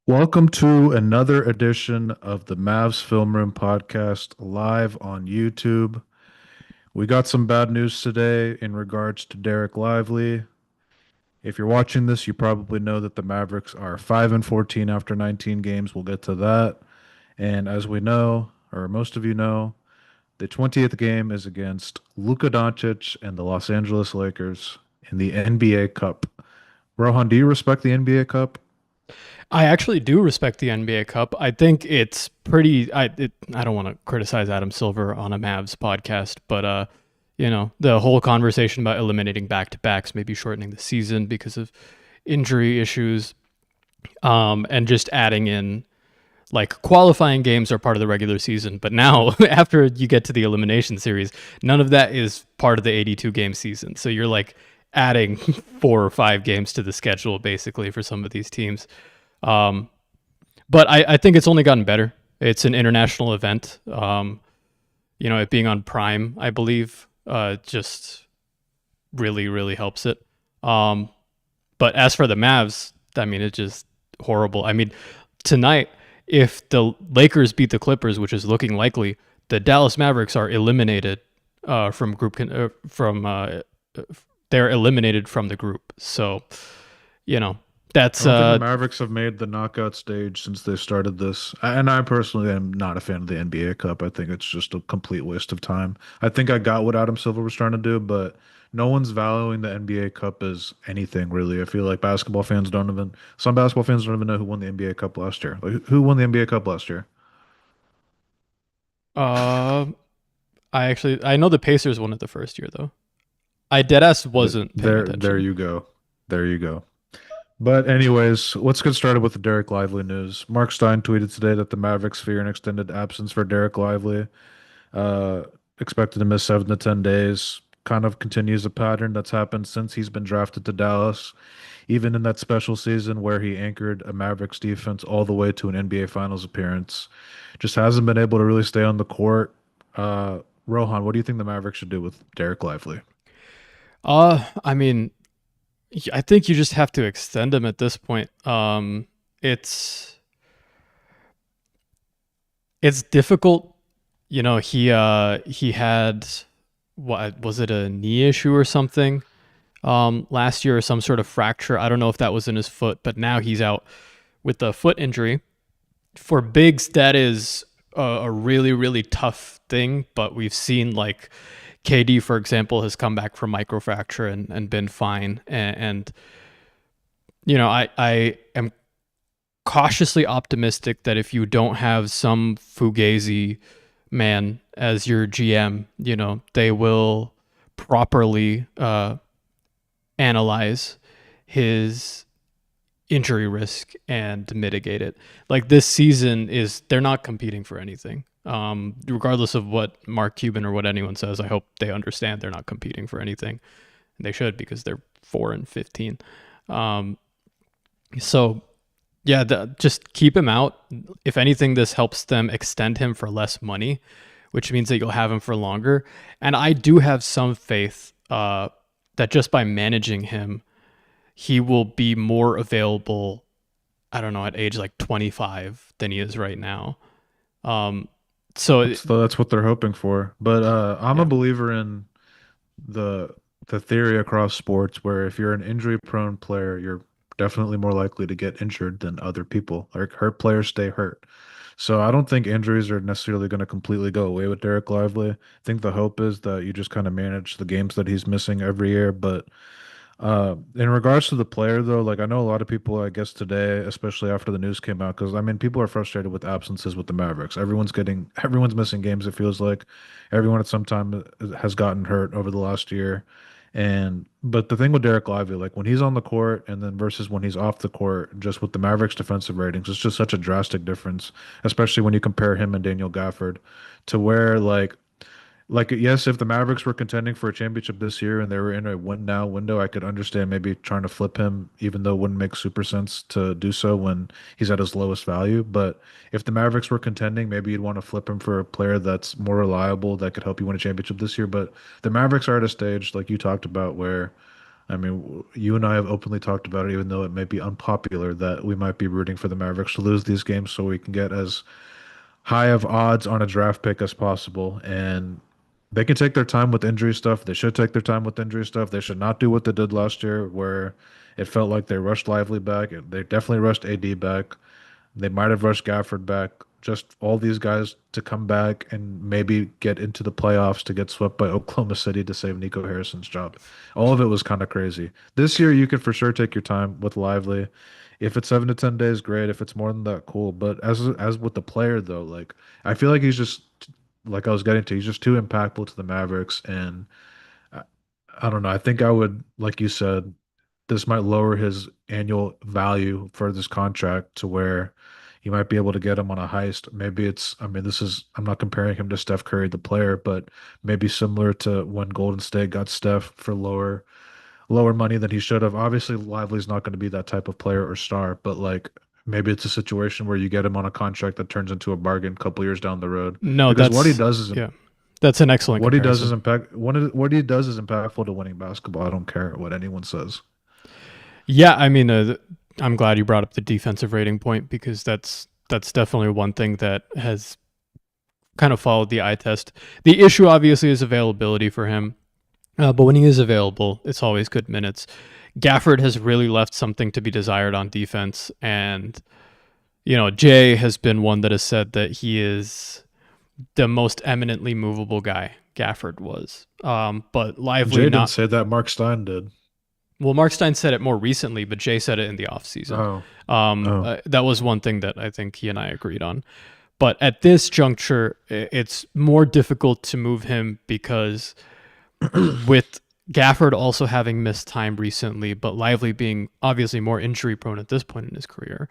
Welcome to another edition of the Mavs Film Room podcast live on YouTube. We got some bad news today in regards to Dereck Lively. If you're watching this, you probably know that the Mavericks are 5 and 14 after 19 games. We'll get to that. And as we know, or most of you know, the 20th game is against Luka Doncic and the Los Angeles Lakers in the NBA Cup. Rohan, do you respect the NBA Cup? I actually do respect the NBA Cup. I think it's pretty. I don't want to criticize Adam Silver on a Mavs podcast, but the whole conversation about eliminating back to backs, maybe shortening the season because of injury issues, and just adding in like qualifying games are part of the regular season. But now, after you get to the elimination series, none of that is part of the 82 game season. So you're like adding 4 or 5 games to the schedule basically for some of these teams. Um, but I think it's only gotten better. It's an international event. It being on Prime, I believe, just really, really helps it. Um, but as for the Mavs, I mean, it's just horrible. I mean, tonight, if the Lakers beat the Clippers, which is looking likely, the Dallas Mavericks are eliminated from they're eliminated from the group. So, you know, I that's don't think the Mavericks have made the knockout stage since they started this. And I personally am not a fan of the NBA Cup. I think it's just a complete waste of time. I think I got what Adam Silver was trying to do, but no one's valuing the NBA Cup as anything really. I feel like some basketball fans don't even know who won the NBA Cup last year. Like who won the NBA Cup last year? uh, I know the Pacers won it the first year though. I deadass wasn't paying There attention. you go. There you go. But anyways, let's get started with the Dereck Lively news. Mark Stein tweeted today that the Mavericks fear an extended absence for Dereck Lively. Uh, Expected to miss 7 to 10 days. Kind of continues a pattern that's happened since he's been drafted to Dallas. Even in that special season where he anchored a Mavericks defense all the way to an NBA Finals appearance, just hasn't been able to really stay on the court. Rohan, what do you think the Mavericks should do with Dereck Lively? I mean, I think you just have to extend him at this point. It's it's difficult. He had, what was it, a knee issue or something last year, or some sort of fracture. I don't know if that was in his foot, but now he's out with a foot injury. For bigs, that is a really, really tough thing. But we've seen like KD, for example, has come back from microfracture and been fine. I am cautiously optimistic that if you don't have some Fugazi man as your GM, they will properly analyze his injury risk and mitigate it. Like this season they're not competing for anything. Regardless of what Mark Cuban or what anyone says, I hope they understand they're not competing for anything. And they should, because they're 4 and 15. Um, so yeah, just keep him out. If anything, this helps them extend him for less money, which means that you'll have him for longer. And I do have some faith that just by managing him, he will be more available. I don't know, at age like 25 than he is right now. Um, so That's what they're hoping for. But I'm a yeah, believer in the the theory across sports where if you're an injury prone player, you're definitely more likely to get injured than other people. Like hurt players stay hurt. So I don't think injuries are necessarily going to completely go away with Derek Lively. I think the hope is that you just kind of manage the games that he's missing every year. But in regards to the player, though, like I know a lot of people, I guess today, especially after the news came out, because I mean, people are frustrated with absences with the Mavericks. Everyone's missing games. It feels like everyone at some time has gotten hurt over the last year. And but the thing with Derek Lively, like when he's on the court and then versus when he's off the court, just with the Mavericks defensive ratings, it's just such a drastic difference, especially when you compare him and Daniel Gafford to where like, yes, if the Mavericks were contending for a championship this year and they were in a win now window, I could understand maybe trying to flip him, even though it wouldn't make super sense to do so when he's at his lowest value. But if the Mavericks were contending, maybe you'd want to flip him for a player that's more reliable that could help you win a championship this year. But the Mavericks are at a stage, like you talked about, where I mean, you and I have openly talked about it, even though it may be unpopular, that we might be rooting for the Mavericks to lose these games so we can get as high of odds on a draft pick as possible. And they can take their time with injury stuff. They should take their time with injury stuff. They should not do what they did last year, where it felt like they rushed Lively back. They definitely rushed AD back. They might have rushed Gafford back. Just all these guys to come back and maybe get into the playoffs to get swept by Oklahoma City to save Nico Harrison's job. All of it was kind of crazy. This year, you can for sure take your time with Lively. If it's 7 to 10 days, great. If it's more than that, cool. But as with the player though, like I feel like he's just like I was getting to, he's just too impactful to the Mavericks, and I, I don't know. I think I would, like you said, this might lower his annual value for this contract to where you might be able to get him on a heist. Maybe it's, I mean, I'm not comparing him to Steph Curry, the player, but maybe similar to when Golden State got Steph for lower money than he should have. Obviously, Lively's not going to be that type of player or star, but like maybe it's a situation where you get him on a contract that turns into a bargain a couple years down the road. No, Because what he that's does is yeah, that's an excellent what he does is comparison. what he does is impactful to winning basketball. I don't care what anyone says. Yeah, I mean, I'm glad you brought up the defensive rating point because that's definitely one thing that has kind of followed the eye test. The issue obviously is availability for him, but when he is available, it's always good minutes. Gafford has really left something to be desired on defense, and Jay has been one that has said that he is the most eminently movable guy. Gafford was, but Lively Jay didn't not. say that. Mark Stein did. Well, Mark Stein said it more recently, but Jay said it in the offseason. Oh, oh. That was one thing that I think he and I agreed on. But at this juncture, it's more difficult to move him because with Gafford also having missed time recently, but Lively being obviously more injury prone at this point in his career,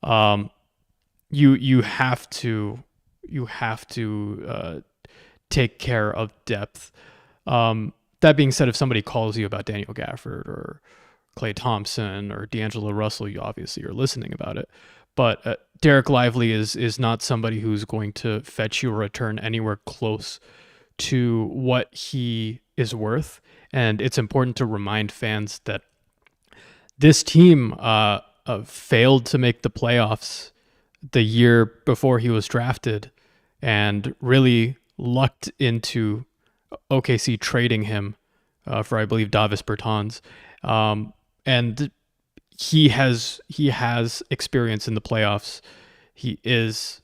um, you have to take care of depth. That being said, if somebody calls you about Daniel Gafford or Clay Thompson or D'Angelo Russell, you obviously are listening about it. But Dereck Lively is not somebody who's going to fetch you a return anywhere close to what he is worth. And it's important to remind fans that this team failed to make the playoffs the year before he was drafted and really lucked into OKC trading him for, I believe, Davis Bertans. And he has experience in the playoffs. He is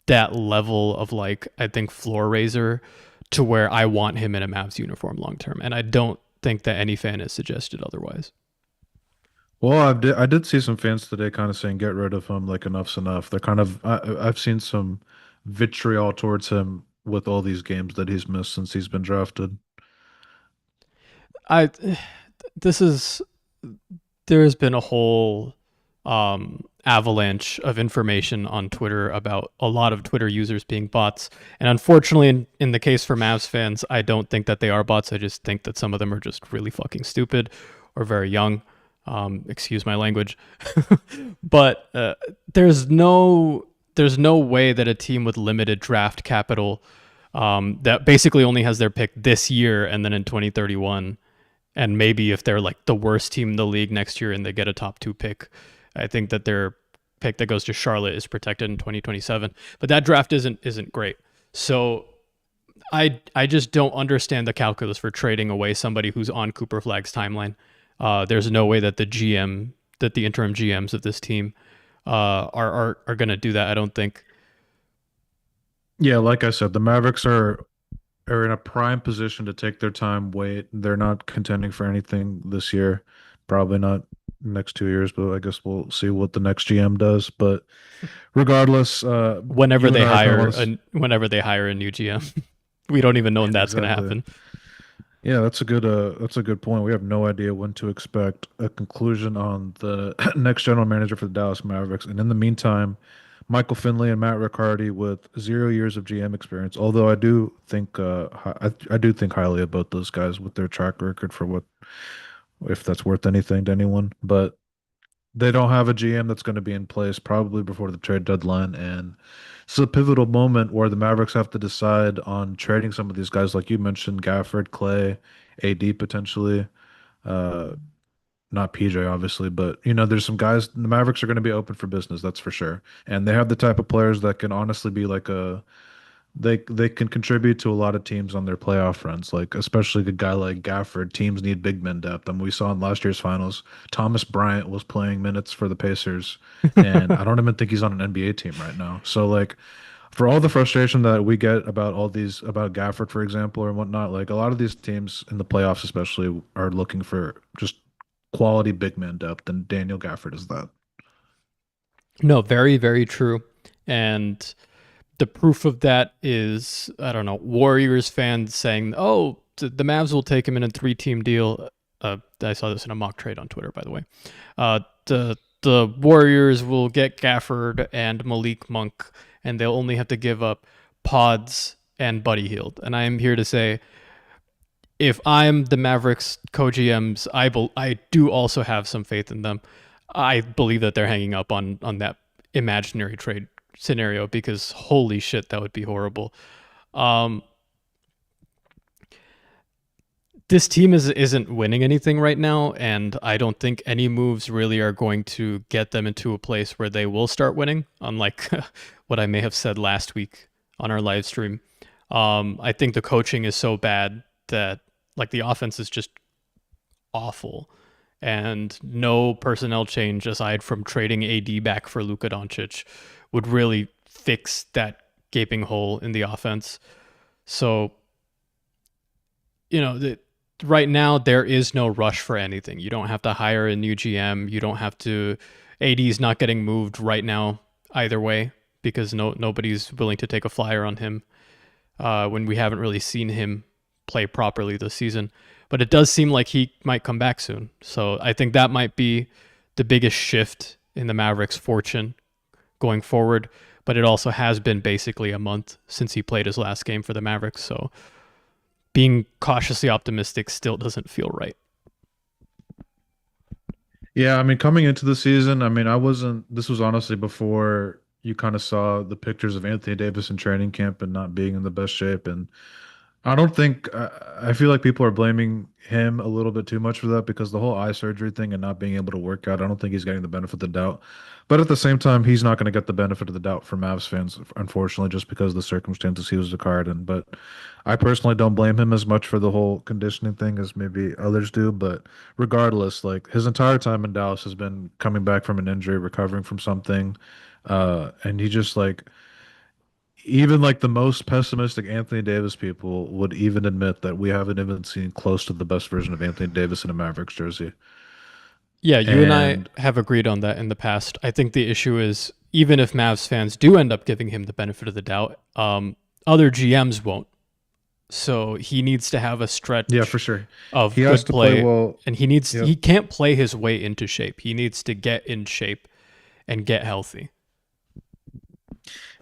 that level of, like, I think, floor raiser to where I want him in a Mavs uniform long term. And I don't think that any fan has suggested otherwise. Well, I did see some fans today kind of saying get rid of him, like enough's enough. They're kind of I've seen some vitriol towards him with all these games that he's missed since he's been drafted. I this is there has been a whole avalanche of information on Twitter about a lot of Twitter users being bots. And unfortunately, in the case for Mavs fans, I don't think that they are bots. I just think that some of them are just really fucking stupid or very young. Excuse my language. But there's no way that a team with limited draft capital that basically only has their pick this year and then in 2031, and maybe if they're like the worst team in the league next year and they get a top two pick, I think that their pick that goes to Charlotte is protected in 2027. But that draft isn't great. So I just don't understand the calculus for trading away somebody who's on Cooper Flag's timeline. There's no way that the interim GMs of this team are going to do that. I don't think. Yeah, like I said, the Mavericks are in a prime position to take their time, wait. They're not contending for anything this year. Probably not next 2 years, but I guess we'll see what the next GM does. But regardless, Whenever you and they I have had a lot hire of a new GM, we don't even know when that's going to exactly. happen. Yeah, that's a good point. We have no idea when to expect a conclusion on the next general manager for the Dallas Mavericks. And in the meantime, Michael Finley and Matt Riccardi with 0 years of GM experience. Although I do think highly about those guys with their track record for what if that's worth anything to anyone. But they don't have a GM that's going to be in place probably before the trade deadline, and it's a pivotal moment where the Mavericks have to decide on trading some of these guys, like you mentioned, Gafford, Clay, AD potentially. Uh, Not PJ, obviously, but there's some guys. The Mavericks are going to be open for business, that's for sure. And they have the type of players that can honestly be like a they can contribute to a lot of teams on their playoff runs. Like especially a guy like Gafford, teams need big men depth. I mean, we saw in last year's finals, Thomas Bryant was playing minutes for the Pacers, and I don't even think he's on an NBA team right now. So like for all the frustration that we get about all these about Gafford, for example, or whatnot, like a lot of these teams in the playoffs, especially, are looking for just quality big man depth, and Daniel Gafford is that. No, very, very true. And the proof of that is, I don't know, Warriors fans saying, oh, the Mavs will take him in a 3-team deal. I saw this in a mock trade on Twitter, by the way. The Warriors will get Gafford and Malik Monk, and they'll only have to give up Pods and Buddy Hield. And I am here to say, if I'm the Mavericks co-GMs, I do also have some faith in them. I believe that they're hanging up on that imaginary trade scenario because holy shit, that would be horrible. Um, this team isn't winning anything right now, and I don't think any moves really are going to get them into a place where they will start winning. Unlike what I may have said last week on our live stream, I think the coaching is so bad that like the offense is just awful, and no personnel change aside from trading AD back for Luka Doncic would really fix that gaping hole in the offense. So, right now there is no rush for anything. You don't have to hire a new GM. You don't have to. AD's not getting moved right now either way because nobody's willing to take a flyer on him when we haven't really seen him play properly this season. But it does seem like he might come back soon. So I think that might be the biggest shift in the Mavericks' fortune going forward. But it also has been basically a month since he played his last game for the Mavericks. So being cautiously optimistic still doesn't feel right. Yeah, I mean, coming into the season, I mean, I wasn't. This was honestly before you kind of saw the pictures of Anthony Davis in training camp and not being in the best shape. And I don't think I feel like people are blaming him a little bit too much for that because the whole eye surgery thing and not being able to work out, I don't think he's getting the benefit of the doubt. But at the same time, he's not going to get the benefit of the doubt from Mavs fans, unfortunately, just because of the circumstances he was a card in. But I personally don't blame him as much for the whole conditioning thing as maybe others do. But regardless, like his entire time in Dallas has been coming back from an injury, recovering from something. And he just like even like the most pessimistic Anthony Davis people would even admit that we haven't even seen close to the best version of Anthony Davis in a Mavericks jersey. Yeah, you and I And have agreed on that in the past. I think the issue is even if Mavs fans do end up giving him the benefit of the doubt, other GMs won't. So he needs to have a yeah, stretch for sure. He of has good to play play, well. and Yep. he can't play his way into shape. He needs to get in shape and get healthy.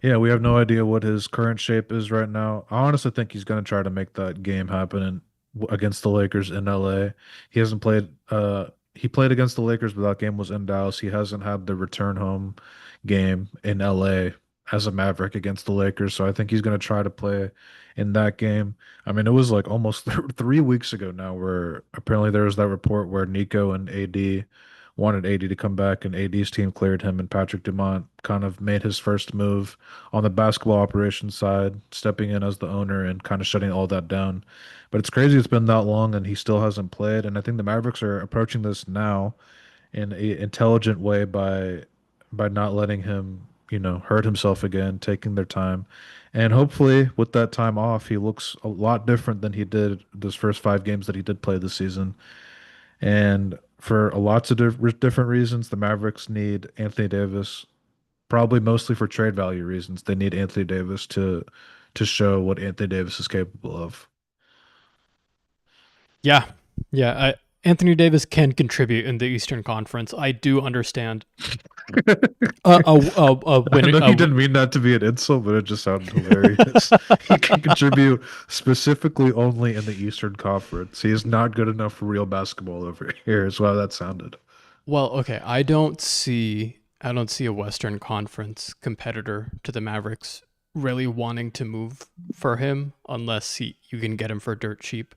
Yeah, we have no idea what his current shape is right now. I honestly think he's going to try to make that game happen against the Lakers in LA. He hasn't played he played against the Lakers, but that game was in Dallas. He hasn't had the return home game in LA as a Maverick against the Lakers, so I think he's going to try to play in that game. I mean, it was like almost 3 weeks ago now where apparently there was that report where Nico and AD wanted AD to come back, and AD's team cleared him, and Patrick Dumont kind of made his first move on the basketball operations side, stepping in as the owner and kind of shutting all that down. But it's crazy it's been that long and he still hasn't played. And I think the Mavericks are approaching this now in a intelligent way by not letting him, hurt himself again, taking their time. And hopefully with that time off, he looks a lot different than he did those first 5 games that he did play this season. And for lots of different reasons, the Mavericks need Anthony Davis, probably mostly for trade value reasons. They need Anthony Davis to show what Anthony Davis is capable of. Yeah, yeah. Anthony Davis can contribute in the Eastern Conference. I do understand. A I win. know you didn't mean that to be an insult, but it just sounded hilarious. He can contribute specifically only in the Eastern Conference. He is not good enough for real basketball over here, is why that sounded. Well, okay. I don't see a Western Conference competitor to the Mavericks really wanting to move for him unless you can get him for dirt cheap.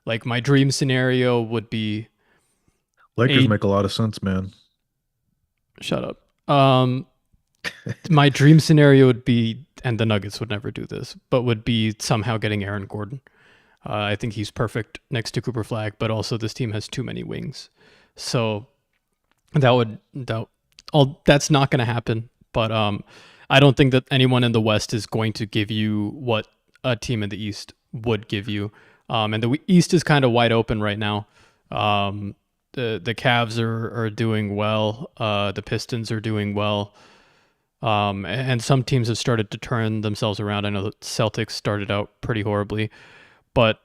Like my dream scenario would be Lakers A make a lot of sense, man. shut up. My dream scenario would be, and the Nuggets would never do this, but would be somehow getting Aaron Gordon. I think he's perfect next to Cooper Flag, but also this team has too many wings. So that's not going to happen. But I don't think that anyone in the West is going to give you what a team in the East would give you. And the East is kind of wide open right now. The Cavs are doing well. The Pistons are doing well. And some teams have started to turn themselves around. I know the Celtics started out pretty horribly, but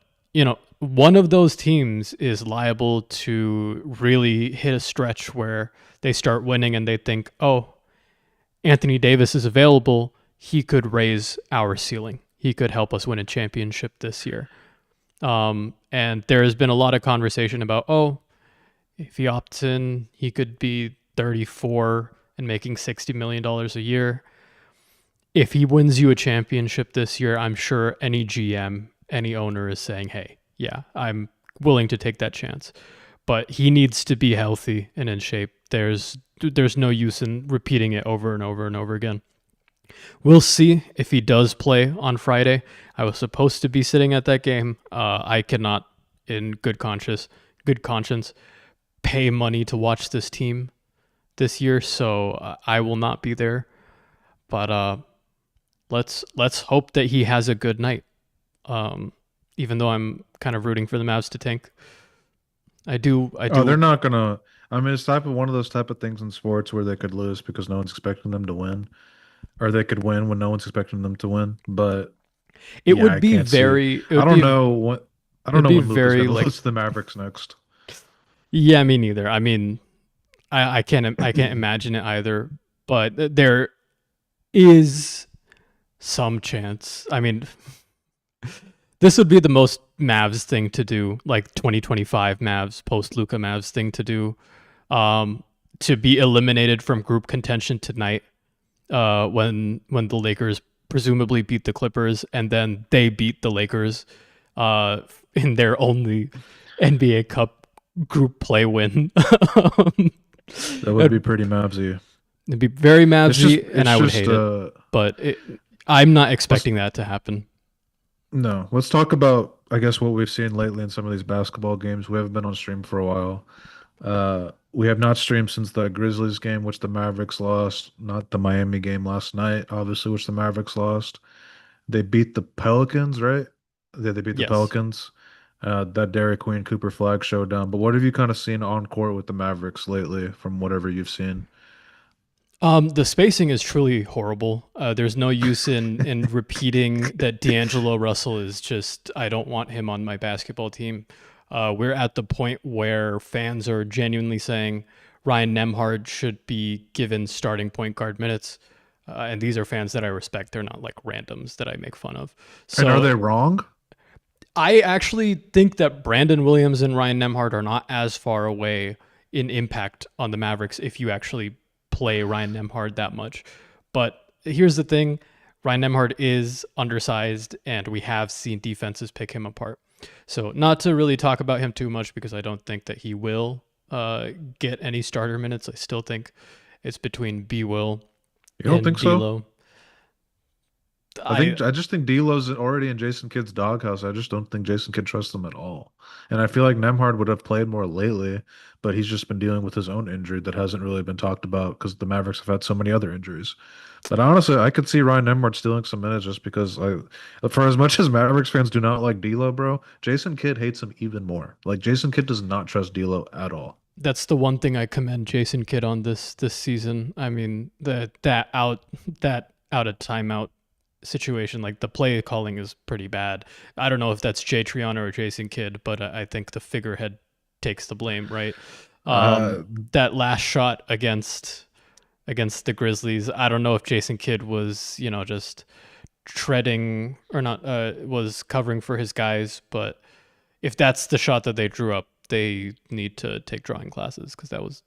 one of those teams is liable to really hit a stretch where they start winning and they think, oh, Anthony Davis is available. He could raise our ceiling. He could help us win a championship this year. And there has been a lot of conversation about, oh, if he opts in, he could be 34 and making $60 million a year. If he wins you a championship this year, I'm sure any GM, any owner is saying, hey, yeah, I'm willing to take that chance. But he needs to be healthy and in shape. There's no use in repeating it over and over and over again. We'll see if he does play on Friday. I was supposed to be sitting at that game. I cannot, in good conscience, pay money to watch this team this year, so I will not be there. But let's hope that he has a good night. Even though I'm kind of rooting for the Mavs to tank, I do. Oh, they're not gonna. I mean, it's one of those type of things in sports where they could lose because no one's expecting them to win, or they could win when no one's expecting them to win. But It yeah, would I be can't see. very. It I would don't be. know what. I don't It'd know be when Luka's very gonna like. lose to the Mavericks next. Yeah, me neither. I mean, I can't. I can't imagine it either. But there is some chance. I mean, this would be the most Mavs thing to do, like 2025 Mavs, post Luka Mavs thing to do, to be eliminated from group contention tonight, when the Lakers presumably beat the Clippers, and then they beat the Lakers, in their only NBA Cup group play win. That would be it'd, pretty Mavsy. it'd be very Mavsy, and It's I would just hate it. But I'm not let's expecting that to happen. no. Let's talk about I guess what we've seen lately in some of these basketball games. We haven't been on stream for a while. We have not streamed since the Grizzlies game, which the Mavericks lost, not the Miami game last night, obviously, which the Mavericks lost. They beat the Pelicans, right? Yeah, they beat the Yes. Pelicans. That Derek Queen Cooper Flag showdown. But what have you kind of seen on court with the Mavericks lately from whatever you've seen? The spacing is truly horrible. There's no use in repeating that D'Angelo Russell is just. I don't want him on my basketball team. We're at the point where fans are genuinely saying Ryan Nemhard should be given starting point guard minutes, and these are fans that I respect. They're not like randoms that I make fun of. And are So they wrong? I actually think that Brandon Williams and Ryan Nemhard are not as far away in impact on the Mavericks if you actually play Ryan Nemhard that much. But here's the thing, Ryan Nemhard is undersized, and we have seen defenses pick him apart. So not to really talk about him too much because I don't think that he will get any starter minutes. I still think it's between B. Will You don't and think so? D'Lo. I I just think D'Lo's already in Jason Kidd's doghouse. I just don't think Jason Kidd trusts him at all. And I feel like Nemhard would have played more lately, but he's just been dealing with his own injury that hasn't really been talked about because the Mavericks have had so many other injuries. But honestly, I could see Ryan Nemhard stealing some minutes just because for as much as Mavericks fans do not like D'Lo, bro, Jason Kidd hates him even more. Like Jason Kidd does not trust D'Lo at all. That's the one thing I commend Jason Kidd on this season. I mean, that out of timeout situation, like the play calling is pretty bad. I don't know if that's Jay Triano or Jason Kidd, but I think the figurehead takes the blame, right? Uh, That last shot against the Grizzlies, I don't know if Jason Kidd was, just treading or not, was covering for his guys, but if that's the shot that they drew up, they need to take drawing classes because that was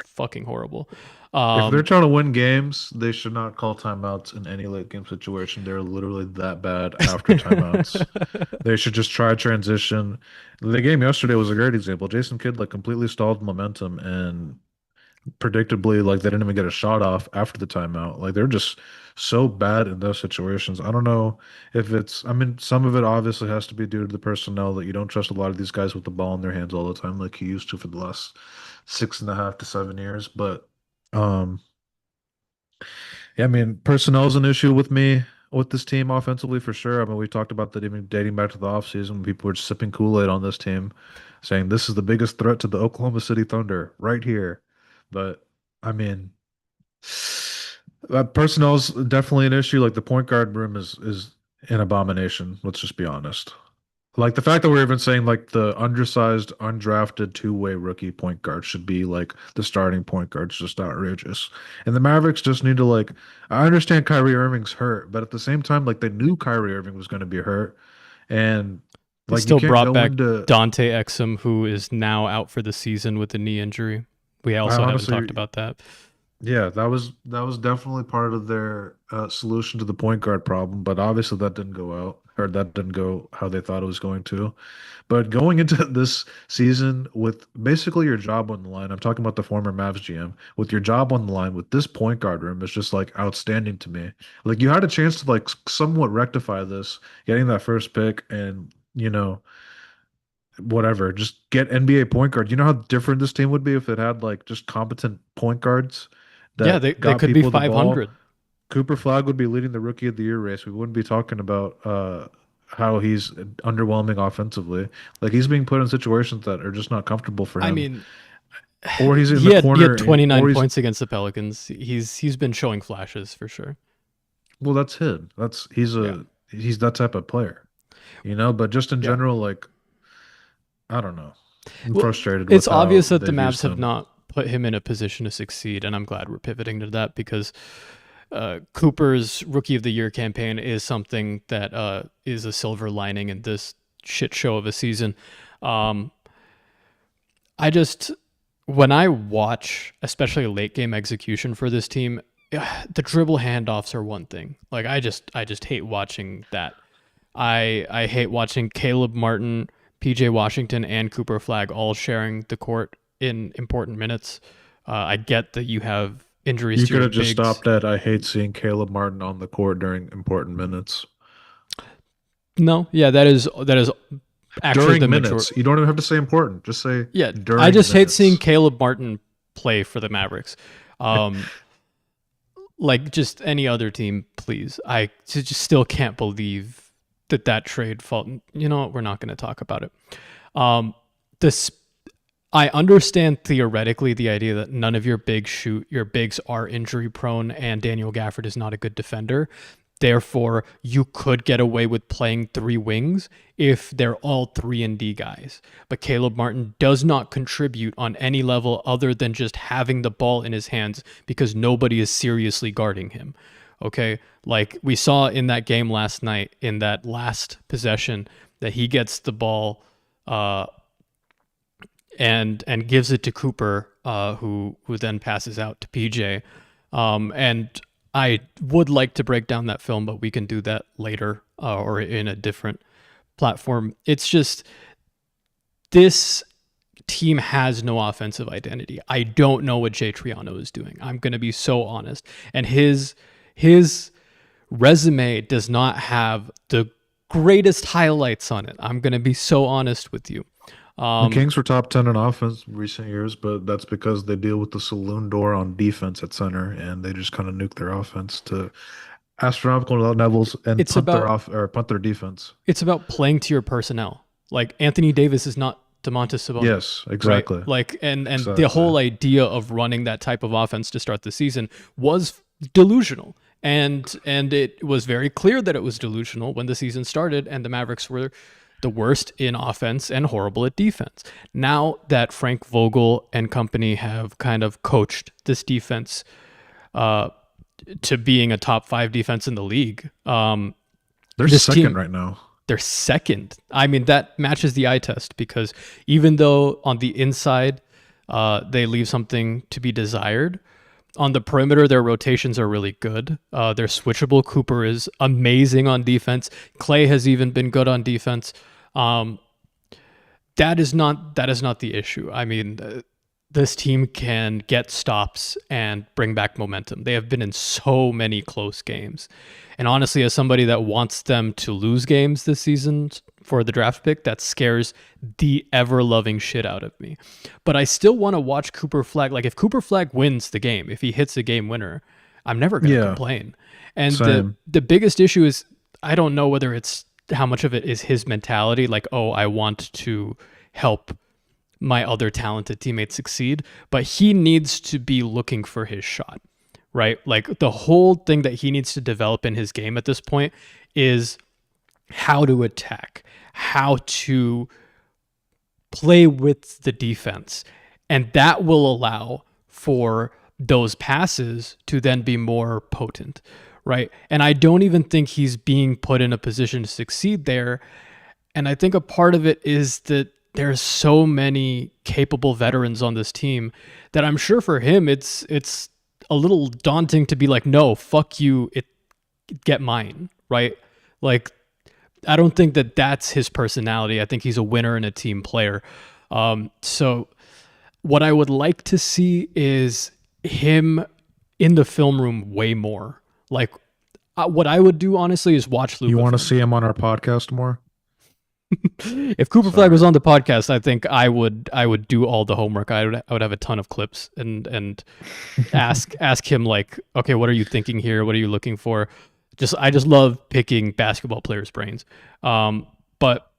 fucking horrible. If they're Um, trying to win games, they should not call timeouts in any late game situation. They're literally that bad after timeouts. They should just try transition. The game yesterday was a great example. Jason Kidd like completely stalled momentum and predictably like they didn't even get a shot off after the timeout. Like they're just so bad in those situations. I don't know if it's I mean some of it obviously has to be due to the personnel that you don't trust a lot of these guys with the ball in their hands all the time like you used to for the last 6.5 to 7 years. But um yeah, I mean personnel is an issue with me with this team offensively for sure. I mean we talked about that even dating back to the offseason when people were sipping Kool-Aid on this team, saying this is the biggest threat to the Oklahoma City Thunder right here. But I mean, personnel's definitely an issue. Like the point guard room is an abomination. Let's just be honest. Like the fact that we're even saying like the undersized, undrafted two-way rookie point guard should be like the starting point guard is just outrageous. And the Mavericks just need to like I understand Kyrie Irving's hurt, but at the same time, like they knew Kyrie Irving was going to be hurt. And they like you still can't brought go back into Dante Exum, who is now out for the season with a knee injury. We I also haven't talked honestly about that. yeah, that was definitely part of their solution to the point guard problem, but obviously that didn't go out, or that didn't go how they thought it was going to. But going into this season with basically your job on the line, I'm talking about the former Mavs GM, with your job on the line with this point guard room is just like outstanding to me. Like you had a chance to like somewhat rectify this, getting that first pick and, whatever, just get NBA point guard. You know how different this team would be if it had like just competent point guards Yeah, that they got could be people the ball. 500. Cooper Flag would be leading the rookie of the year race. We wouldn't be talking about how he's underwhelming offensively. Like he's being put in situations that are just not comfortable for I him. mean, Or he's in he the had he corner had and 29 or he's points against the Pelicans. He's been showing flashes for sure. well, that's him. That's Yeah. he's that type of player. But just in Yeah. general, like I don't know. I'm Well, frustrated it's with how obvious that the they've Mavs used have him. not put him in a position to succeed, and I'm glad we're pivoting to that because Cooper's Rookie of the Year campaign is something that is a silver lining in this shit show of a season. Um, I just, when I watch, especially late game execution for this team, the dribble handoffs are one thing. Like I just hate watching that. I hate watching Caleb Martin, PJ Washington, and Cooper Flag all sharing the court in important minutes. I get that you have injuries You to could your have just bigs. stopped at I hate seeing Caleb Martin on the court during important minutes. No, yeah, that is actually the During majority. minutes. You don't even have to say important. Just say Yeah, I during just hate seeing minutes. Caleb Martin play for the Mavericks. Um, like just any other team, please. I just still can't believe that trade fault. You know what? We're not going to talk about it. Um, this I understand theoretically the idea that none of your bigs are injury prone, and Daniel Gafford is not a good defender. Therefore, you could get away with playing three wings if they're all 3-and-D guys. But Caleb Martin does not contribute on any level other than just having the ball in his hands because nobody is seriously guarding him. Okay? Like we saw in that game last night, in that last possession, that he gets the ball uh, and gives it to Cooper, who then passes out to PJ. And I would like to break down that film, but we can do that later or in a different platform. It's just this team has no offensive identity. I don't know what Jay Triano is doing. I'm going to be so honest. And his resume does not have the greatest highlights on it. I'm going to be so honest with you. The Um, Kings were top 10 in offense in recent years, but that's because they deal with the saloon door on defense at center, and they just kind of nuke their offense to astronomical levels and it's punt their about off or punt their defense. it's about playing to your personnel. Like Anthony Davis is not Domantas Sabonis, Yes, right? exactly. Like and the Exactly. whole idea of running that type of offense to start the season was delusional. And it was very clear that it was delusional when the season started and the Mavericks were the worst in offense and horrible at defense. Now that Frank Vogel and company have kind of coached this defense uh, to being a top 5 defense in the league, They're this second team right now. they're second. I mean, that matches the eye test because even though on the inside, They leave something to be desired. On the perimeter, their rotations are really good. They're switchable. Cooper is amazing on defense. Clay has even been good on defense. Um, that is not the issue. I mean, this team can get stops and bring back momentum. They have been in so many close games. And honestly, as somebody that wants them to lose games this season for the draft pick, that scares the ever loving shit out of me. But I still want to watch Cooper Flag. Like, if Cooper Flag wins the game, if he hits a game winner, I'm never going to Yeah, complain. And the, same. the biggest issue is I don't know whether it's how much of it is his mentality, like, oh, I want to help my other talented teammates succeed, but he needs to be looking for his shot, right? Like, the whole thing that he needs to develop in his game at this point is how to attack, how to play with the defense. And that will allow for those passes to then be more potent, right? And I don't even think he's being put in a position to succeed there. And I think a part of it is that there's so many capable veterans on this team that I'm sure for him it's a little daunting to be like, no, fuck you, it get mine, right? Like, I don't think that that's his personality. I think he's a winner and a team player. So what I would like to see is him in the film room way more. Like, what I would do honestly is watch You Luca want to film. see him on our podcast more? If Cooper Flag was Sorry. on the podcast, I think I would do all the homework. I would have a ton of clips and ask him, like, okay, what are you thinking here? What are you looking for? I just love picking basketball players' brains. But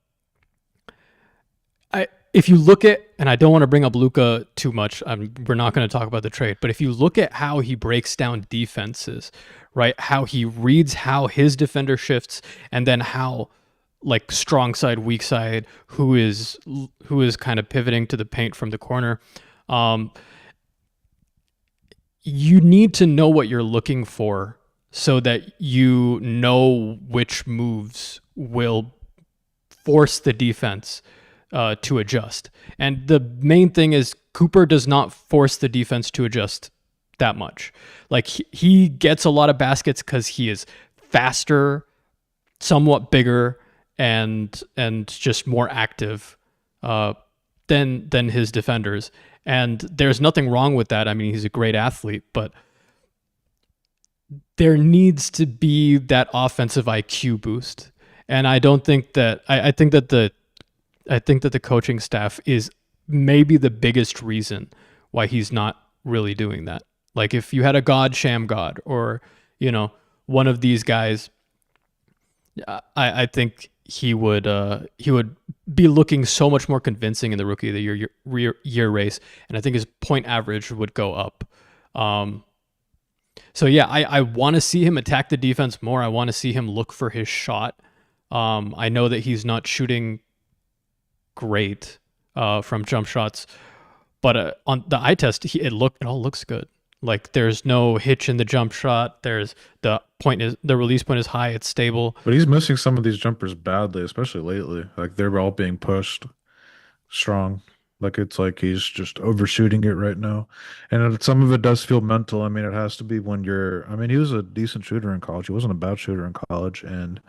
if you look at, and I don't want to bring up Luca too much, we're not going to talk about the trade, but if you look at how he breaks down defenses, right? How he reads how his defender shifts, and then how, like, strong side, weak side, who is kind of pivoting to the paint from the corner. Um, you need to know what you're looking for so that you know which moves will force the defense to adjust. And the main thing is Cooper does not force the defense to adjust that much. Like, he gets a lot of baskets because he is faster, somewhat bigger, and just more active than his defenders. And there's nothing wrong with that. I mean, he's a great athlete, but there needs to be that offensive IQ boost. And I don't think that I think that the coaching staff is maybe the biggest reason why he's not really doing that. Like, if you had a God, Sham God, or, you know, one of these guys, I think he would be looking so much more convincing in the rookie of the year race, and I think his point average would go up. Um, so yeah, I want to see him attack the defense more. I want to see him look for his shot. I know that he's not shooting great from jump shots, but on the eye test, it all looks good. Like, there's no hitch in the jump shot. The release point is high. It's stable. But he's missing some of these jumpers badly, especially lately. Like they're all being pushed strong. Like it's like he's just overshooting it right now. And some of it does feel mental. I mean, it has to be when you're, I mean, he was a decent shooter in college. He wasn't a bad shooter in college. And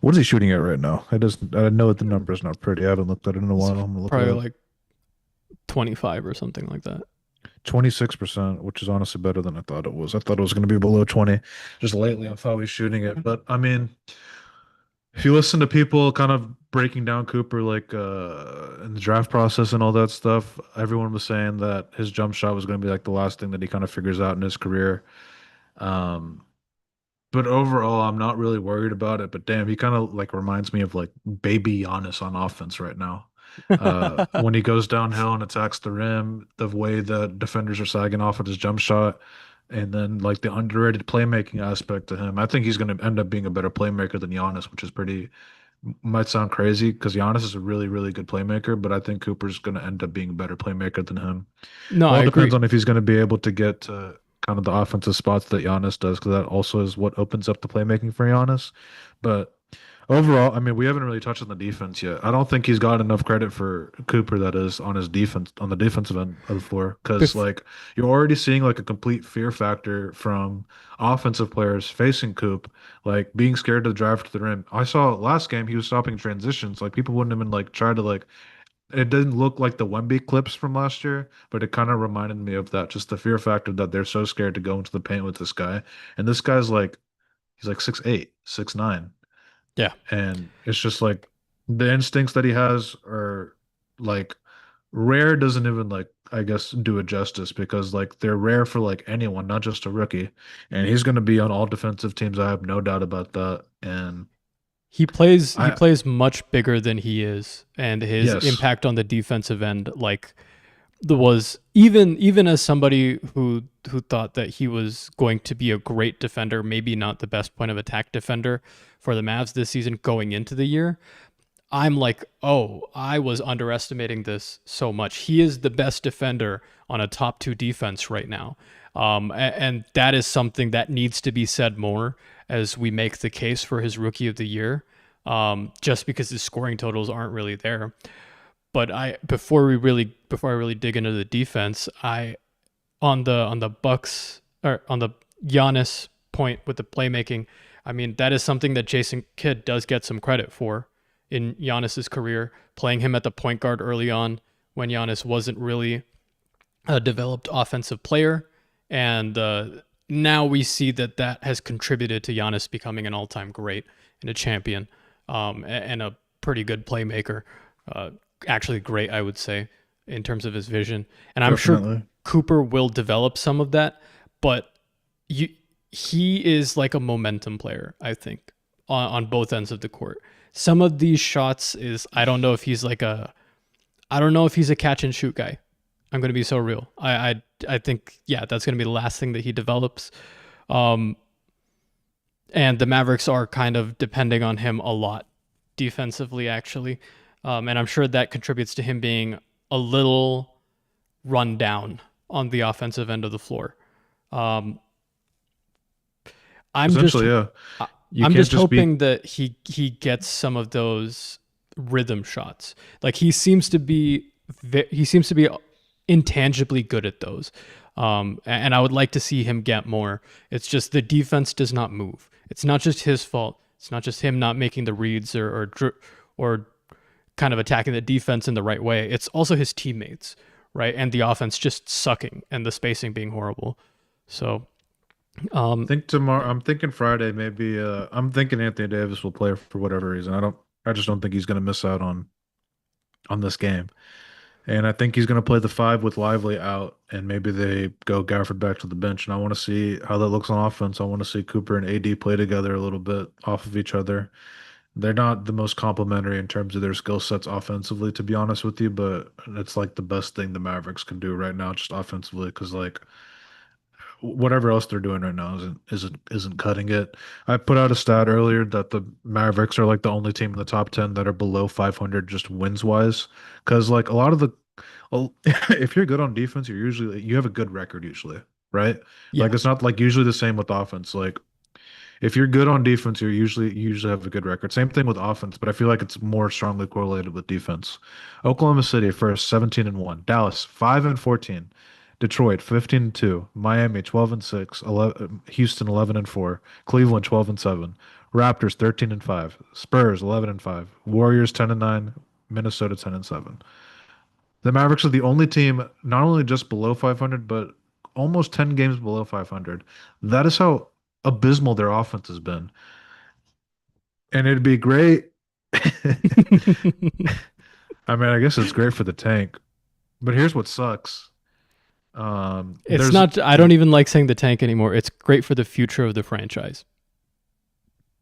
what is he shooting at right now? It doesn't, I know the number's not pretty. I haven't looked at it in a It's while. I'm gonna look it probably up. like 25 or something like that. 26%, which is honestly better than I thought it was. I thought it was going to be below 20 just lately on how he's shooting it. But I mean, if you listen to people kind of breaking down Cooper like in the draft process and all that stuff, everyone was saying that his jump shot was going to be like the last thing that he kind of figures out in his career. Um, but overall, I'm not really worried about it. But damn, he kind of like reminds me of like baby Giannis on offense right now. When he goes downhill and attacks the rim, the way the defenders are sagging off with his jump shot, and then like the underrated playmaking aspect to him. I think he's going to end up being a better playmaker than Giannis, which is pretty might sound crazy because Giannis is a really, really good playmaker, but I think Cooper's going to end up being a better playmaker than him. No, I All depends agree. on if he's going to be able to get to kind of the offensive spots that Giannis does, because that also is what opens up the playmaking for Giannis. But Overall, I mean, we haven't really touched on the defense yet. I don't think he's got enough credit for Cooper, that is, on his defense, on the defensive end of the floor, because Bef- like you're already seeing like a complete fear factor from offensive players facing Coop, like being scared to drive to the rim. I saw last game he was stopping transitions, like people wouldn't even like try to like. It didn't look like the Wemby clips from last year, but it kind of reminded me of that, just the fear factor that they're so scared to go into the paint with this guy, and this guy's like he's like 6'8", 6'9". yeah, And it's just like the instincts that he has are like rare doesn't even like I guess do it justice, because like they're rare for like anyone, not just a rookie. And he's going to be on all defensive teams. I have no doubt about that. And he I plays much bigger than he is, and his yes, impact on the defensive end, like there was even as somebody who thought that he was going to be a great defender, maybe not the best point of attack defender for the Mavs this season going into the year. I'm like, oh, I was underestimating this so much. He is the best defender on a top two defense right now. And that is something that needs to be said more as we make the case for his rookie of the year, just because his scoring totals aren't really there. But before I really dig into the defense, I on the Bucks or on the Giannis point with the playmaking, I mean that is something that Jason Kidd does get some credit for in Giannis's career, playing him at the point guard early on when Giannis wasn't really a developed offensive player, and now we see that that has contributed to Giannis becoming an all-time great and a champion, and a pretty good playmaker. Uh, Actually, great, I would say, in terms of his vision. And I'm sure definitely. Cooper will develop some of that, but you, he is like a momentum player, I think, on both ends of the court. Some of these shots is I don't know if he's a catch and shoot guy. I'm going to be so real. I think yeah, that's going to be the last thing that he develops. Um, and the Mavericks are kind of depending on him a lot defensively, actually. And I'm sure that contributes to him being a little run down on the offensive end of the floor. Um, I'm just Essentially, yeah. You I'm can't just just be hoping that he gets some of those rhythm shots. Like he seems to be intangibly good at those. And I would like to see him get more. It's just the defense does not move. It's not just his fault. It's not just him not making the reads or kind of attacking the defense in the right way. It's also his teammates, right? And the offense just sucking and the spacing being horrible. So, um, think tomorrow. I'm thinking Friday. Maybe. I'm thinking Anthony Davis will play for whatever reason. I don't. I just don't think he's going to miss out on this game. And I think he's going to play the five with Lively out, and maybe they go Gafford back to the bench. And I want to see how that looks on offense. I want to see Cooper and AD play together a little bit off of each other. They're not the most complementary in terms of their skill sets offensively, to be honest with you, but it's like the best thing the Mavericks can do right now, just offensively, because like whatever else they're doing right now isn't cutting it. I put out a stat earlier that the Mavericks are like the only team in the top 10 that are below 500 just wins wise, because like a lot of the well, if you're good on defense, you have a good record usually, right? Like yeah, it's not like usually the same with offense. Like if you're good on defense, you usually have a good record. Same thing with offense, but I feel like it's more strongly correlated with defense. Oklahoma City first, 17-1. Dallas 5-14. Detroit 15-2. Miami 12-6. 11, Houston 11-4. Cleveland 12-7. Raptors 13-5. Spurs 11-5. Warriors 10-9. Minnesota 10-7. The Mavericks are the only team not only just below 500, but almost 10 games below 500. That is how abysmal their offense has been. And it'd be great. I mean, I guess it's great for the tank, but here's what sucks. it's There's not. I don't even like saying the tank anymore. It's great for the future of the franchise.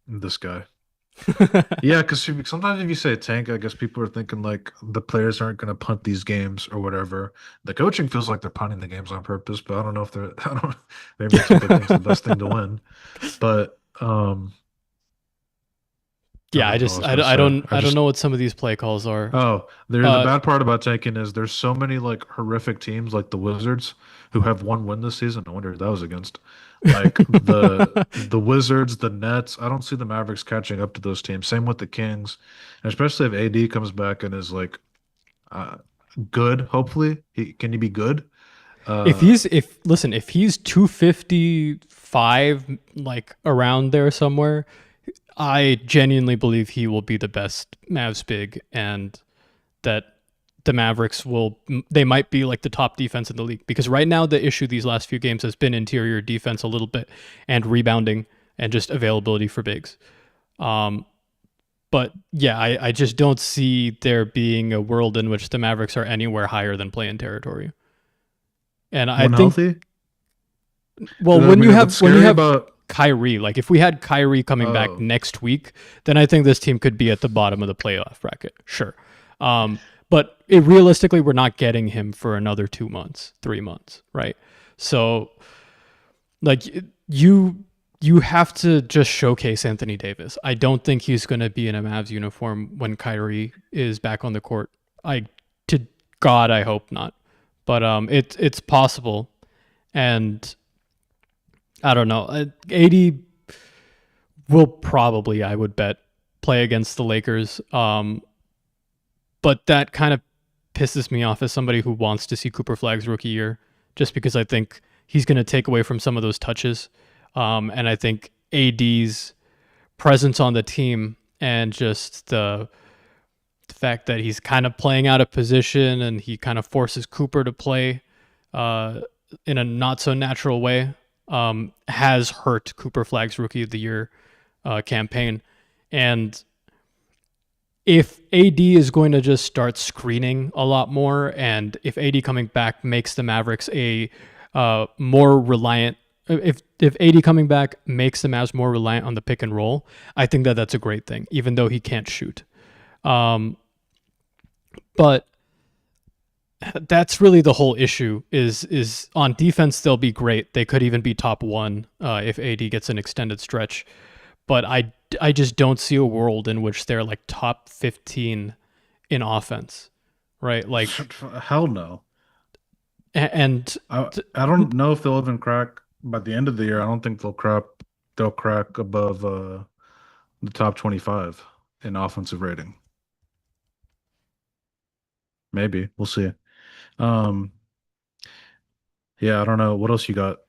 this guy. Yeah, because sometimes if you say tank, I guess people are thinking like the players aren't going to punt these games or whatever. The coaching feels like they're punting the games on purpose, but I don't know if they're, I don't, maybe that's what they think is the best thing to win. But I Yeah, don't know what I was gonna say. I I don't just know what some of these play calls are. oh, there the Uh, bad part about tanking is there's so many like horrific teams like the Wizards who have one win this season. I wonder who that was against. Like the Wizards, the Nets, I don't see the Mavericks catching up to those teams. Same with the Kings, and especially if AD comes back and is like uh, good. Hopefully, can he be good? If Uh, he's if listen, if he's 255 like around there somewhere, I genuinely believe he will be the best Mavs big and that the Mavericks will they might be like the top defense in the league because right now the issue these last few games has been interior defense a little bit and rebounding and just availability for bigs. Um, but yeah, I just don't see there being a world in which the Mavericks are anywhere higher than play in territory. And I when think healthy, well, I mean, what's when you scary have about Kyrie, like if we had Kyrie coming back oh next week, then I think this team could be at the bottom of the playoff bracket. Sure. But realistically, we're not getting him for another 2 months, 3 months, right? So, like you have to just showcase Anthony Davis. I don't think he's going to be in a Mavs uniform when Kyrie is back on the court. I to God, I hope not. But it's possible, and I don't know. 80 will probably, I would bet, play against the Lakers. But that kind of pisses me off as somebody who wants to see Cooper Flag's rookie year, just because I think he's going to take away from some of those touches. And I think AD's presence on the team and just the fact that he's kind of playing out of position and he kind of forces Cooper to play uh, in a not so natural way has hurt Cooper Flag's Rookie of the Year campaign. And if AD is going to just start screening a lot more, and if AD coming back makes the Mavericks a more reliant, if AD coming back makes the Mavs more reliant on the pick and roll, I think that that's a great thing, even though he can't shoot. Um, but that's really the whole issue. Is on defense they'll be great. They could even be top one if AD gets an extended stretch. But I just don't see a world in which they're like top 15 in offense, right? Like hell no. and I don't know if they'll even crack by the end of the year. I don't think they'll crack above the top 25 in offensive rating. Maybe we'll see. Um, yeah, I don't know what else you got.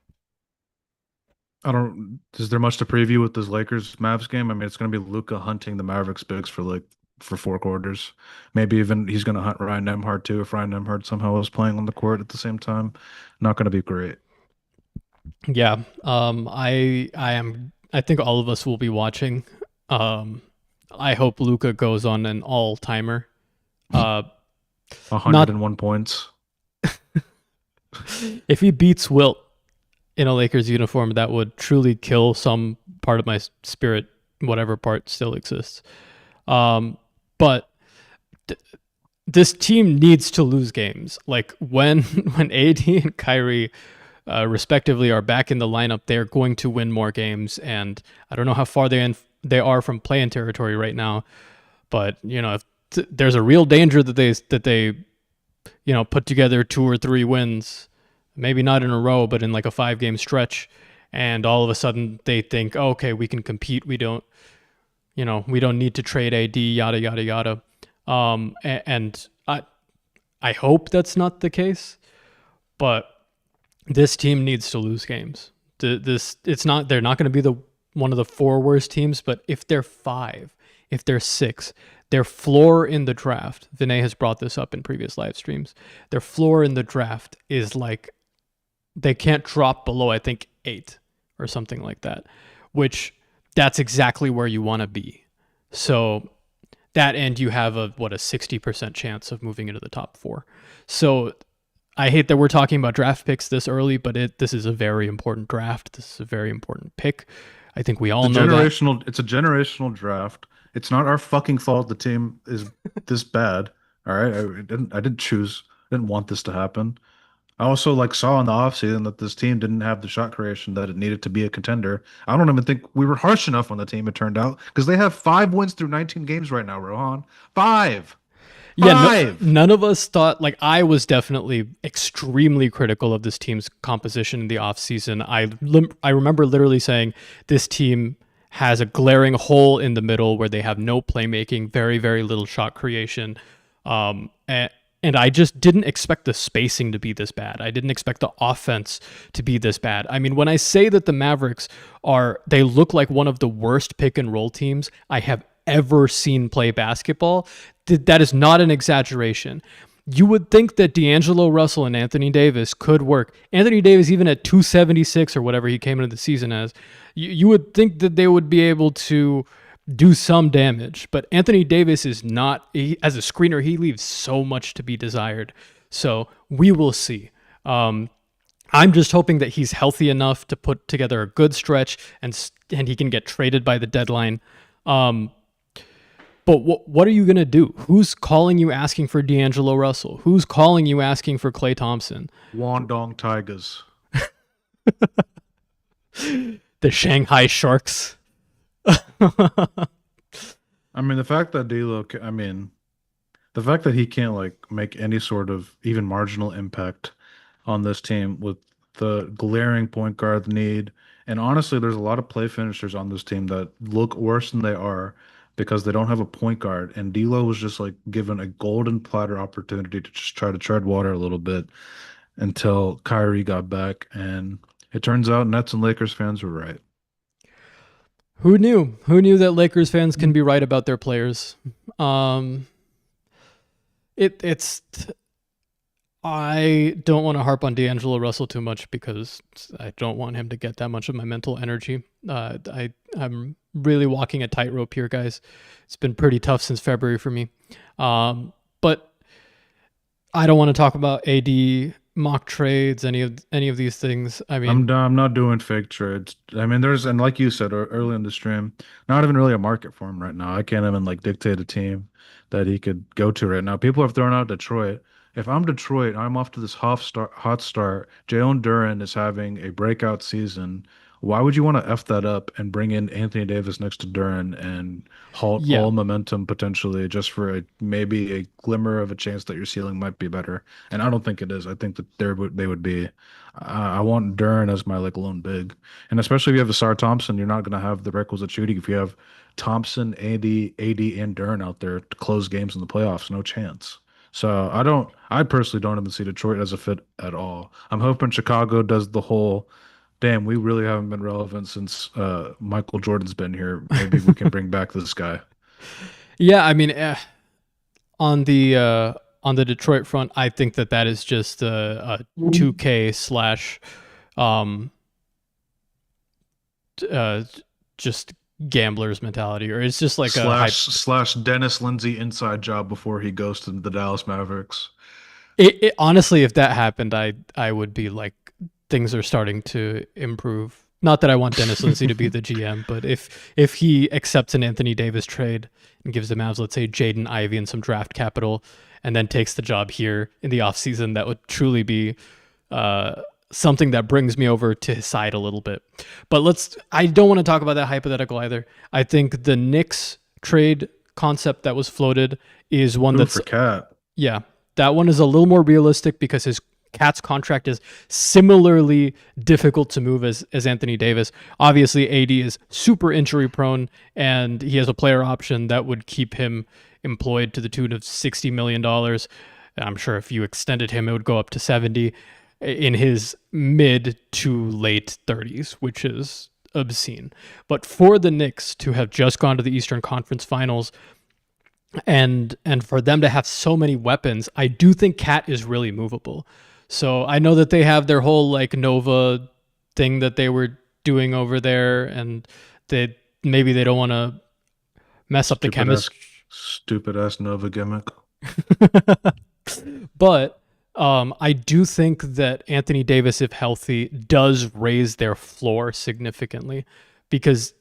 I don't. Is there much to preview with this Lakers Mavs game? I mean, it's going to be Luca hunting the Mavericks bigs for 4 quarters. Maybe even he's going to hunt Ryan Nembhard too. If Ryan Nembhard somehow was playing on the court at the same time, not going to be great. yeah, I think all of us will be watching. Um, I hope Luca goes on an all timer. Uh, not 101 points. if he beats Wilt in a Lakers uniform, that would truly kill some part of my spirit, whatever part still exists. But this team needs to lose games. Like when when AD and Kyrie respectively are back in the lineup, they're going to win more games. And I don't know how far they are from play-in territory right now, but you know if there's a real danger that they put together 2 or 3 wins, maybe not in a row, but in like a 5 game stretch, and all of a sudden they think, oh, okay, we can compete. We don't need to trade AD, yada yada yada. And I hope that's not the case, but this team needs to lose games. It's not they're not going to be the one of the 4 worst teams, but if they're 5, if they're 6, their floor in the draft, Vinay has brought this up in previous live streams. Their floor in the draft is like they can't drop below, I think, 8 or something like that, which that's exactly where you want to be. So that end, you have a 60% chance of moving into the top 4. So I hate that we're talking about draft picks this early, but this is a very important draft. This is a very important pick. I think we all know that. It's a generational draft. It's not our fucking fault the team is this bad. All right. I didn't choose, I didn't want this to happen. I also like saw in the offseason that this team didn't have the shot creation that it needed to be a contender. I don't even think we were harsh enough on the team, it turned out, because they have 5 wins through 19 games right now, Rohan. 5. Yeah, no, Five. none of us thought, like, I was definitely extremely critical of this team's composition in the offseason. I remember literally saying this team has a glaring hole in the middle where they have no playmaking, very, very little shot creation. And I just didn't expect the spacing to be this bad. I didn't expect the offense to be this bad. I mean, when I say that the Mavericks they look like one of the worst pick and roll teams I have ever seen play basketball, that is not an exaggeration. You would think that D'Angelo Russell and Anthony Davis could work. Anthony Davis, even at 276 or whatever he came into the season as, you would think that they would be able to do some damage. But Anthony Davis is not, as a screener, he leaves so much to be desired. So we will see. I'm just hoping that he's healthy enough to put together a good stretch and he can get traded by the deadline. But what are you going to do? Who's calling you asking for D'Angelo Russell? Who's calling you asking for Klay Thompson? Wandong Tigers. The Shanghai Sharks. I mean, the fact that he can't like make any sort of even marginal impact on this team with the glaring point guard need. And honestly, there's a lot of play finishers on this team that look worse than they are because they don't have a point guard. And D'Lo was just like given a golden platter opportunity to just try to tread water a little bit until Kyrie got back. And it turns out Nets and Lakers fans were right. Who knew? Who knew that Lakers fans can be right about their players? Um, it's I don't want to harp on D'Angelo Russell too much because I don't want him to get that much of my mental energy. I'm really walking a tightrope here, guys. It's been pretty tough since February for me. But I don't want to talk about AD mock trades, any of these things. I mean, I'm not doing fake trades. I mean, and like you said early in the stream, not even really a market for him right now. I can't even like dictate a team that he could go to right now. People have thrown out Detroit. If I'm Detroit, I'm off to this hot start. Jalen Duren is having a breakout season. Why would you want to F that up and bring in Anthony Davis next to Duren and halt yeah, all momentum potentially just for maybe a glimmer of a chance that your ceiling might be better? And I don't think it is. I think that they would be. I want Duren as my like lone big, and especially if you have Asar Thompson, you're not going to have the requisite shooting. If you have Thompson, AD, and Duren out there to close games in the playoffs, no chance. So I personally don't even see Detroit as a fit at all. I'm hoping Chicago does the whole, damn, we really haven't been relevant since Michael Jordan's been here. Maybe we can bring back this guy. yeah. I mean, on the Detroit front, I think that is just a 2K slash um uh just gambler's mentality, or it's just like a hype. Slash Dennis Lindsey inside job before he goes to the Dallas Mavericks. Honestly, if that happened, I would be like, things are starting to improve. Not that I want Dennis Lindsey to be the GM, but if he accepts an Anthony Davis trade and gives the Mavs, let's say, Jaden Ivey and some draft capital, and then takes the job here in the offseason, that would truly be something that brings me over to his side a little bit. But I don't want to talk about that hypothetical either. I think the Knicks trade concept that was floated is one Ooh, that's, for Cat. yeah, that one is a little more realistic because his Cat's contract is similarly difficult to move as Anthony Davis. Obviously, AD is super injury prone, and he has a player option that would keep him employed to the tune of $60 million. I'm sure if you extended him, it would go up to 70 in his mid to late 30s, which is obscene. But for the Knicks to have just gone to the Eastern Conference Finals, and for them to have so many weapons, I do think Cat is really movable. So I know that they have their whole like Nova thing that they were doing over there, and maybe they don't want to mess up the chemistry. Stupid ass Nova gimmick. But I do think that Anthony Davis, if healthy, does raise their floor significantly, because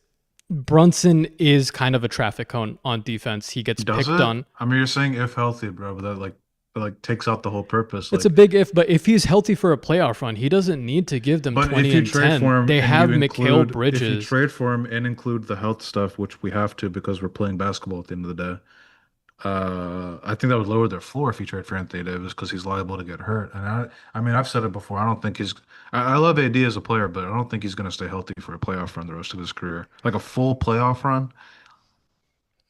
Brunson is kind of a traffic cone on defense. He gets Does picked it? on. I mean, you're saying if healthy, bro, but that like takes out the whole purpose. It's a big if, but if he's healthy for a playoff run, he doesn't need to give them But 20 if you and trade 10. for him They and have you Mikhail include, if you Bridges. trade for him and include the health stuff, which we have to because we're playing basketball at the end of the day, I think that would lower their floor if you trade for Anthony Davis because he's liable to get hurt. And I mean, I've said it before. I don't think he's. I love AD as a player, but I don't think he's going to stay healthy for a playoff run the rest of his career. Like a full playoff run.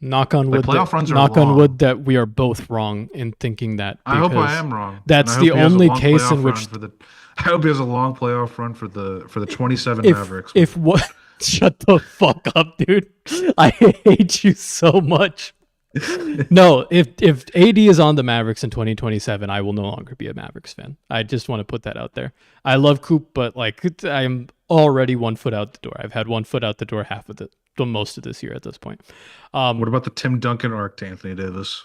Like playoff runs are Knock on long. wood that we are both wrong in thinking that, I hope I because am wrong, and that's I the hope he has a only long case in playoff which run for the. I hope he has a long playoff run for the 27 if Mavericks. if what shut the fuck up, dude. I hate you so much. No, if AD is on the Mavericks in 2027, I will no longer be a Mavericks fan. I just want to put that out there. I love Coop, but like I'm already 1 foot out the door. I've had 1 foot out the door half of the most of this year at this point. What Um, about the Tim Duncan arc to Anthony Davis?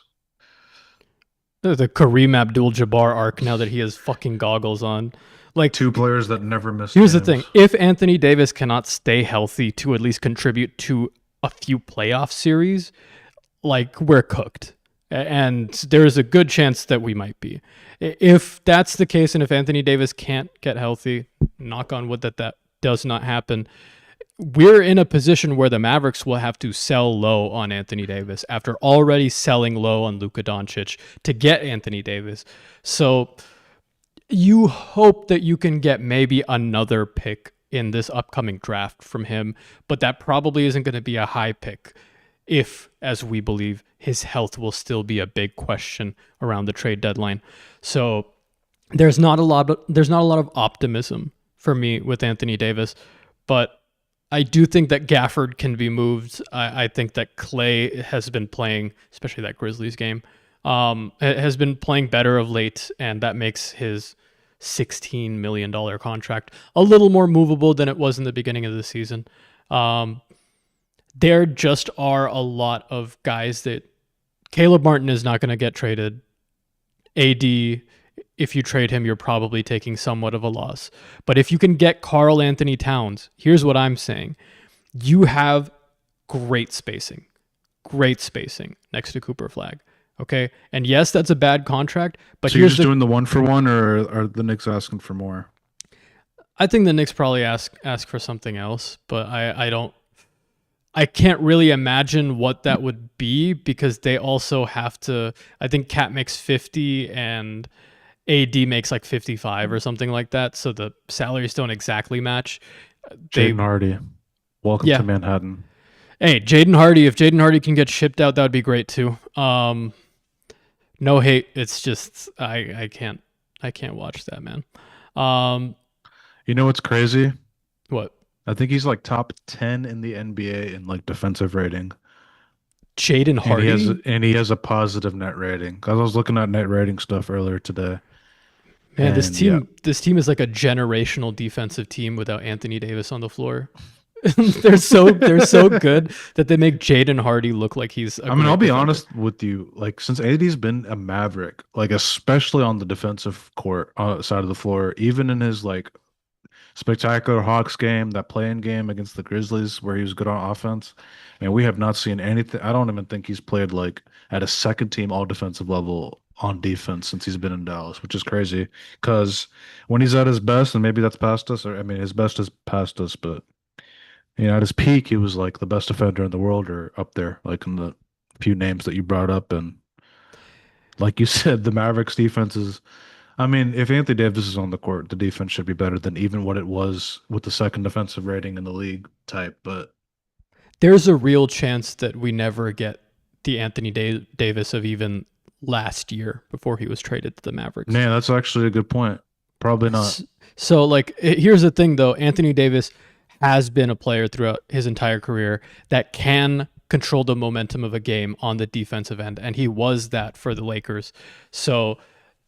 the Kareem Abdul-Jabbar arc now that he has fucking goggles on. Like, Two players that never missed here's the thing: games. if Anthony Davis cannot stay healthy to at least contribute to a few playoff series, like we're cooked. And there's a good chance that we might be. If that's the case, and if Anthony Davis can't get healthy, knock on wood that that does not happen, we're in a position where the Mavericks will have to sell low on Anthony Davis after already selling low on Luka Doncic to get Anthony Davis. So you hope that you can get maybe another pick in this upcoming draft from him, but that probably isn't going to be a high pick if, as we believe, his health will still be a big question around the trade deadline. So there's not a lot of optimism for me with Anthony Davis, but I do think that Gafford can be moved. I think that Clay has been playing, especially that Grizzlies game, has been playing better of late, and that makes his $16 million contract a little more movable than it was in the beginning of the season. Um, there just are a lot of guys that Caleb Martin is not going to get traded. AD, if you trade him, you're probably taking somewhat of a loss. But if you can get Karl Anthony Towns, here's what I'm saying: you have great spacing next to Cooper Flag. Okay. And yes, that's a bad contract, but So you're here's just the doing the one for one, or are the Knicks asking for more? I think the Knicks probably ask for something else, but I don't I can't really imagine what that would be because they also have to. I think Cat makes 50 and AD makes like 55 or something like that. So the salaries don't exactly match. Jaden They, Hardy, welcome to yeah. Manhattan. Hey, Jaden Hardy. If Jaden Hardy can get shipped out, that would be great too. No hate. It's just I can't watch that, man. Um, You know what's crazy? what? I think he's like top 10 in the NBA in like defensive rating. Jaden Hardy? And he has a positive net rating. Cause I was looking at net rating stuff earlier today. Man, And yeah, this team is like a generational defensive team without Anthony Davis on the floor. They're so good that they make Jaden Hardy look like he's a I mean, I'll great be defender. honest with you. Like since AD's been a Maverick, like especially on the defensive court side of the floor, even in his like spectacular Hawks game, that playing game against the Grizzlies where he was good on offense. And we have not seen anything. I don't even think he's played like at a second team all defensive level on defense since he's been in Dallas, which is crazy. Because when he's at his best, and maybe that's past us, or I mean, his best is past us, but at his peak, he was like the best defender in the world or up there, like in the few names that you brought up. And like you said, the Mavericks defense is I mean, if Anthony Davis is on the court, the defense should be better than even what it was with the second defensive rating in the league type. But There's a real chance that we never get the Davis of even last year before he was traded to the Mavericks. man, that's actually a good point. Probably not. So, like, here's the thing, though: Anthony Davis has been a player throughout his entire career that can control the momentum of a game on the defensive end, and he was that for the Lakers. So,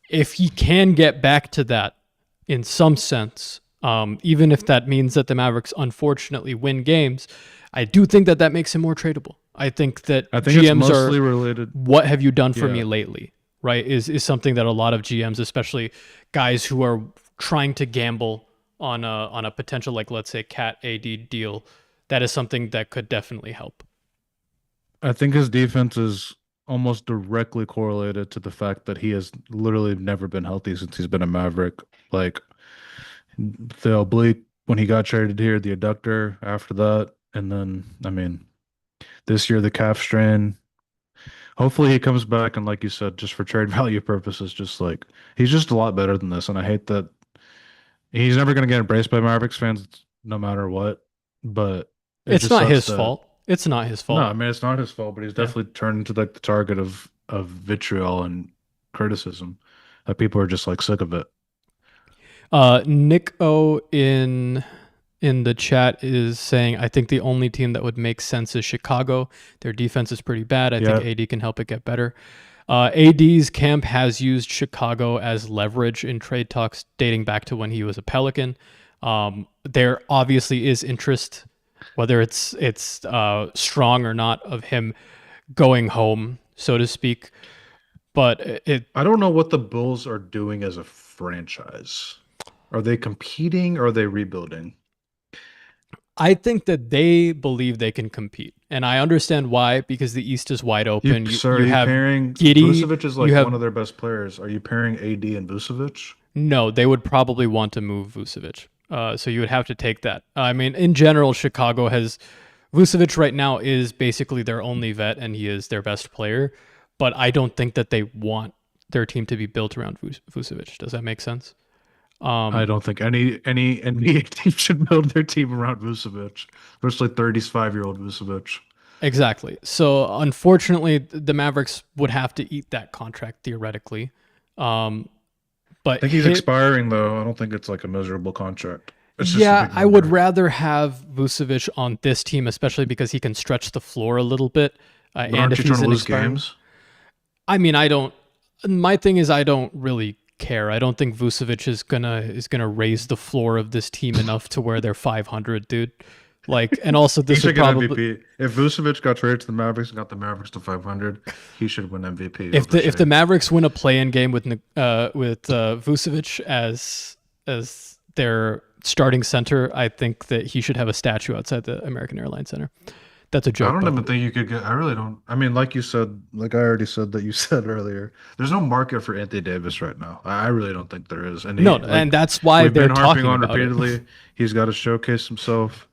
if he can get back to that in some sense, even if that means that the Mavericks unfortunately win games, I do think that that makes him more tradable. I think that I think it's GMs are, mostly related. what have you done for me Yeah. lately? Right? Is something that a lot of GMs, especially guys who are trying to gamble on a potential, like, let's say, Cat AD deal, that is something that could definitely help. I think his defense is almost directly correlated to the fact that he has literally never been healthy since he's been a Maverick. Like the oblique when he got traded here, the adductor after that, and then I mean this year the calf strain. Hopefully he comes back and like you said, just for trade value purposes, just like he's just a lot better than this. And I hate that he's never going to get embraced by Mavericks fans no matter what. But it It's just not sucks his that fault. It's not his no, fault. I mean it's not his fault, but he's Yeah. definitely turned into like the target of vitriol and criticism. That people are just like sick of it. Nick O in the chat is saying, I think the only team that would make sense is Chicago. Their defense is pretty bad. I think Yeah, AD can help it get better. AD's camp has used Chicago as leverage in trade talks dating back to when he was a Pelican. There obviously is interest, whether it's strong or not, of him going home, so to speak. But it I don't know what the Bulls are doing as a franchise. Are they competing or are they rebuilding? I think that they believe they can compete, and I understand why, because the East is wide You, open. You sir, are you you have pairing Giddy, Vucevic is you like one have of their best players. Are you pairing AD and Vucevic? no. They would probably want to move Vucevic, so you would have to take that. I mean, in general, Chicago has Vucevic right now is basically their only vet, and he is their best player. But I don't think that they want their team to be built around Vucevic. Does that make sense? I Um, don't think any NBA team should build their team around Vucevic, especially 35-year-old Vucevic. Exactly. So unfortunately, the Mavericks would have to eat that contract theoretically. Um, I but think he's hit, expiring though. I don't think it's like a miserable contract. It's just a yeah, big I would number. rather have Vucevic on this team, especially because he can stretch the floor a little bit. But And aren't if you he's trying to an lose expiring, games? I mean, I don't. My thing is, I don't really care. I don't think Vucevic is gonna raise the floor of this team enough to where they're 500, dude. Like, and also He this should would get probably MVP. If Vucevic got traded to the Mavericks and got the Mavericks to 500, he should win MVP if over the Shea. Mavericks win a play-in game with Vucevic as their starting center, I think that he should have a statue outside the American Airlines Center. That's a I joke, don't by the even way. think you could get. I really don't. I mean, like you said, like I already said that you said earlier, there's no market for Anthony Davis right now. I really don't think there is. And No, he, and like that's why we've they're been harping talking on about it. repeatedly, he's got to showcase himself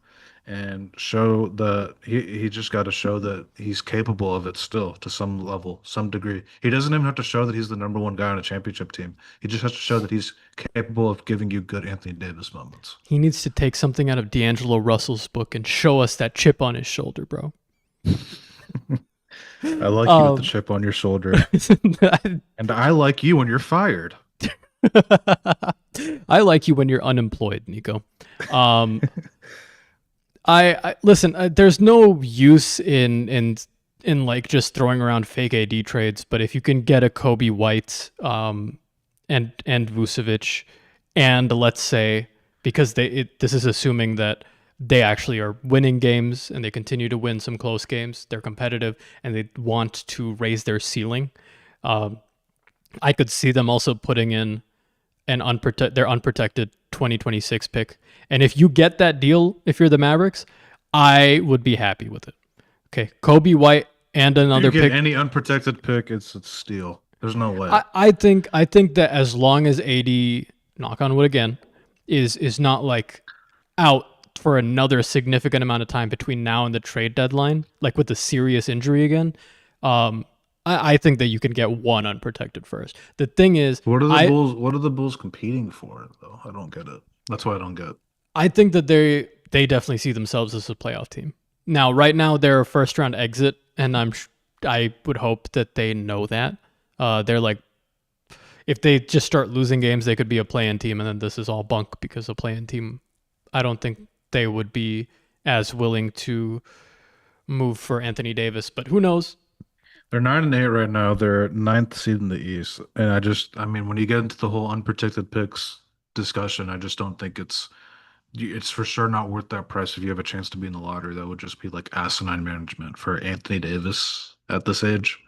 and show that he just got to show that he's capable of it still to some level, some degree. He doesn't even have to show that he's the number one guy on a championship team. He just has to show that he's capable of giving you good Anthony Davis moments. He needs to take something out of D'Angelo Russell's book and show us that chip on his shoulder, bro. I like you with the Um, chip on your shoulder, and I like you when you're fired. I like you when you're unemployed, Nico. Um, I listen. There's no use in like just throwing around fake AD trades, but if you can get a Kobe White, and Vucevic, and let's say because this is assuming that they actually are winning games and they continue to win some close games, they're competitive and they want to raise their ceiling. Um, I could see them also putting in their unprotected 2026 pick. And if you get that deal, if you're the Mavericks, I would be happy with it. Okay, Kobe White and You another get pick. any unprotected pick, it's a steal. There's no way. I think that as long as AD, knock on wood again, is not like out for another significant amount of time between now and the trade deadline, like with a serious injury again, um, I think that you can get one unprotected first. The thing is, What are the I Bulls? What are the Bulls competing for, though? I don't get it. That's why I don't get. I think that they definitely see themselves as a playoff team. Now, right now, they're a first round exit, and I would hope that they know that. They're like, if they just start losing games, they could be a play-in team, and then this is all bunk because a play-in team. I don't think they would be as willing to move for Anthony Davis, but who knows? They're 9-8 right now. They're ninth seed in the East, and I mean, when you get into the whole unprotected picks discussion, I just don't think it's for sure not worth that price if you have a chance to be in the lottery. That would just be like asinine management for Anthony Davis at this age.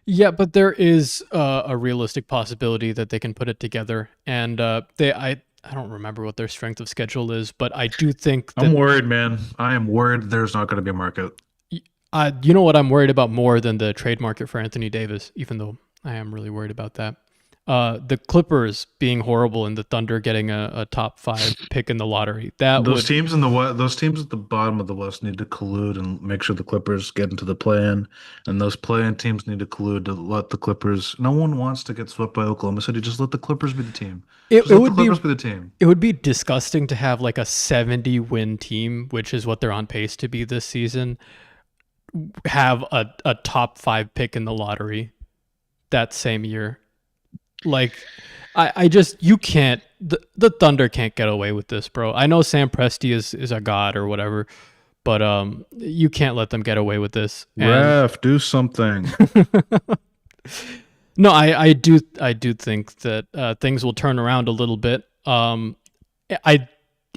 Yeah, but there is a realistic possibility that they can put it together, and I don't remember what their strength of schedule is, but I do think I'm that worried, man. I am worried there's not going to be a market. you know what I'm worried about more than the trade market for Anthony Davis, even though I am really worried about that. The Clippers being horrible and the Thunder getting a top 5 pick in the lottery. That Those would teams in the West, those teams at the bottom of the West need to collude and make sure the Clippers get into the play-in, and those play-in teams need to collude to let the Clippers. No one wants to get swept by Oklahoma City. Just let the Clippers be the team. it, Just it let the would be Clippers be the team. it would be disgusting to have like a 70 win team, which is what they're on pace to be this season, have a top 5 pick in the lottery that same year. Like, I just you can't the Thunder can't get away with this, bro. I know Sam Presti is a god or whatever, but you can't let them get away with this. And Ref, do something. no, I do think that things will turn around a little bit. I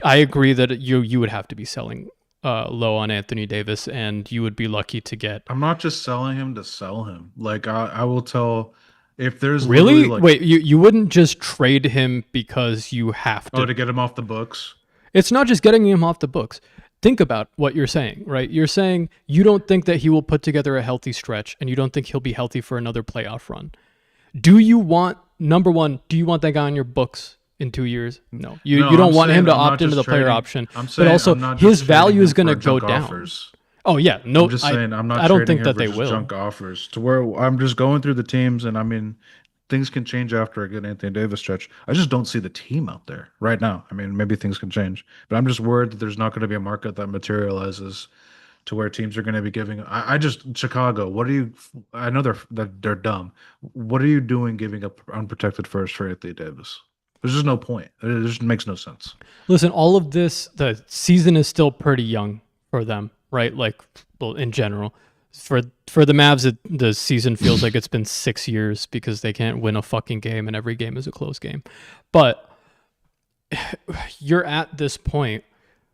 I agree that you would have to be selling low on Anthony Davis, and you would be lucky to get. I'm not just selling him to sell him. Like I will tell if there's literally Really? like, Wait, you wouldn't just trade him because you have oh, to. to get him off the books. It's not just getting him off the books. Think about what you're saying, right? You're saying you don't think that he will put together a healthy stretch, and you don't think he'll be healthy for another playoff run. Do you want number one? Do you want that guy on your books in 2 years? No, No, you I'm don't want him saying to I'm not opt into just the player trading. option, I'm but saying also I'm not his just trading value is him going for to go junk down. offers. Oh yeah, I'm no, just I saying I'm not I don't trading think him that for they just will. junk offers. To where I'm just going through the teams, and I mean, things can change after a good Anthony Davis stretch. I just don't see the team out there right now. I mean, maybe things can change, but I'm just worried that there's not going to be a market that materializes to where teams are going to be giving. I just Chicago. What are you? I know they're dumb. What are you doing giving up unprotected first for Anthony Davis? There's just no point. It just makes no sense. Listen, all of this, the season is still pretty young for them, right? Like, well, in general, for the Mavs, the season feels like it's been 6 years because they can't win a fucking game, and every game is a close game. But you're at this point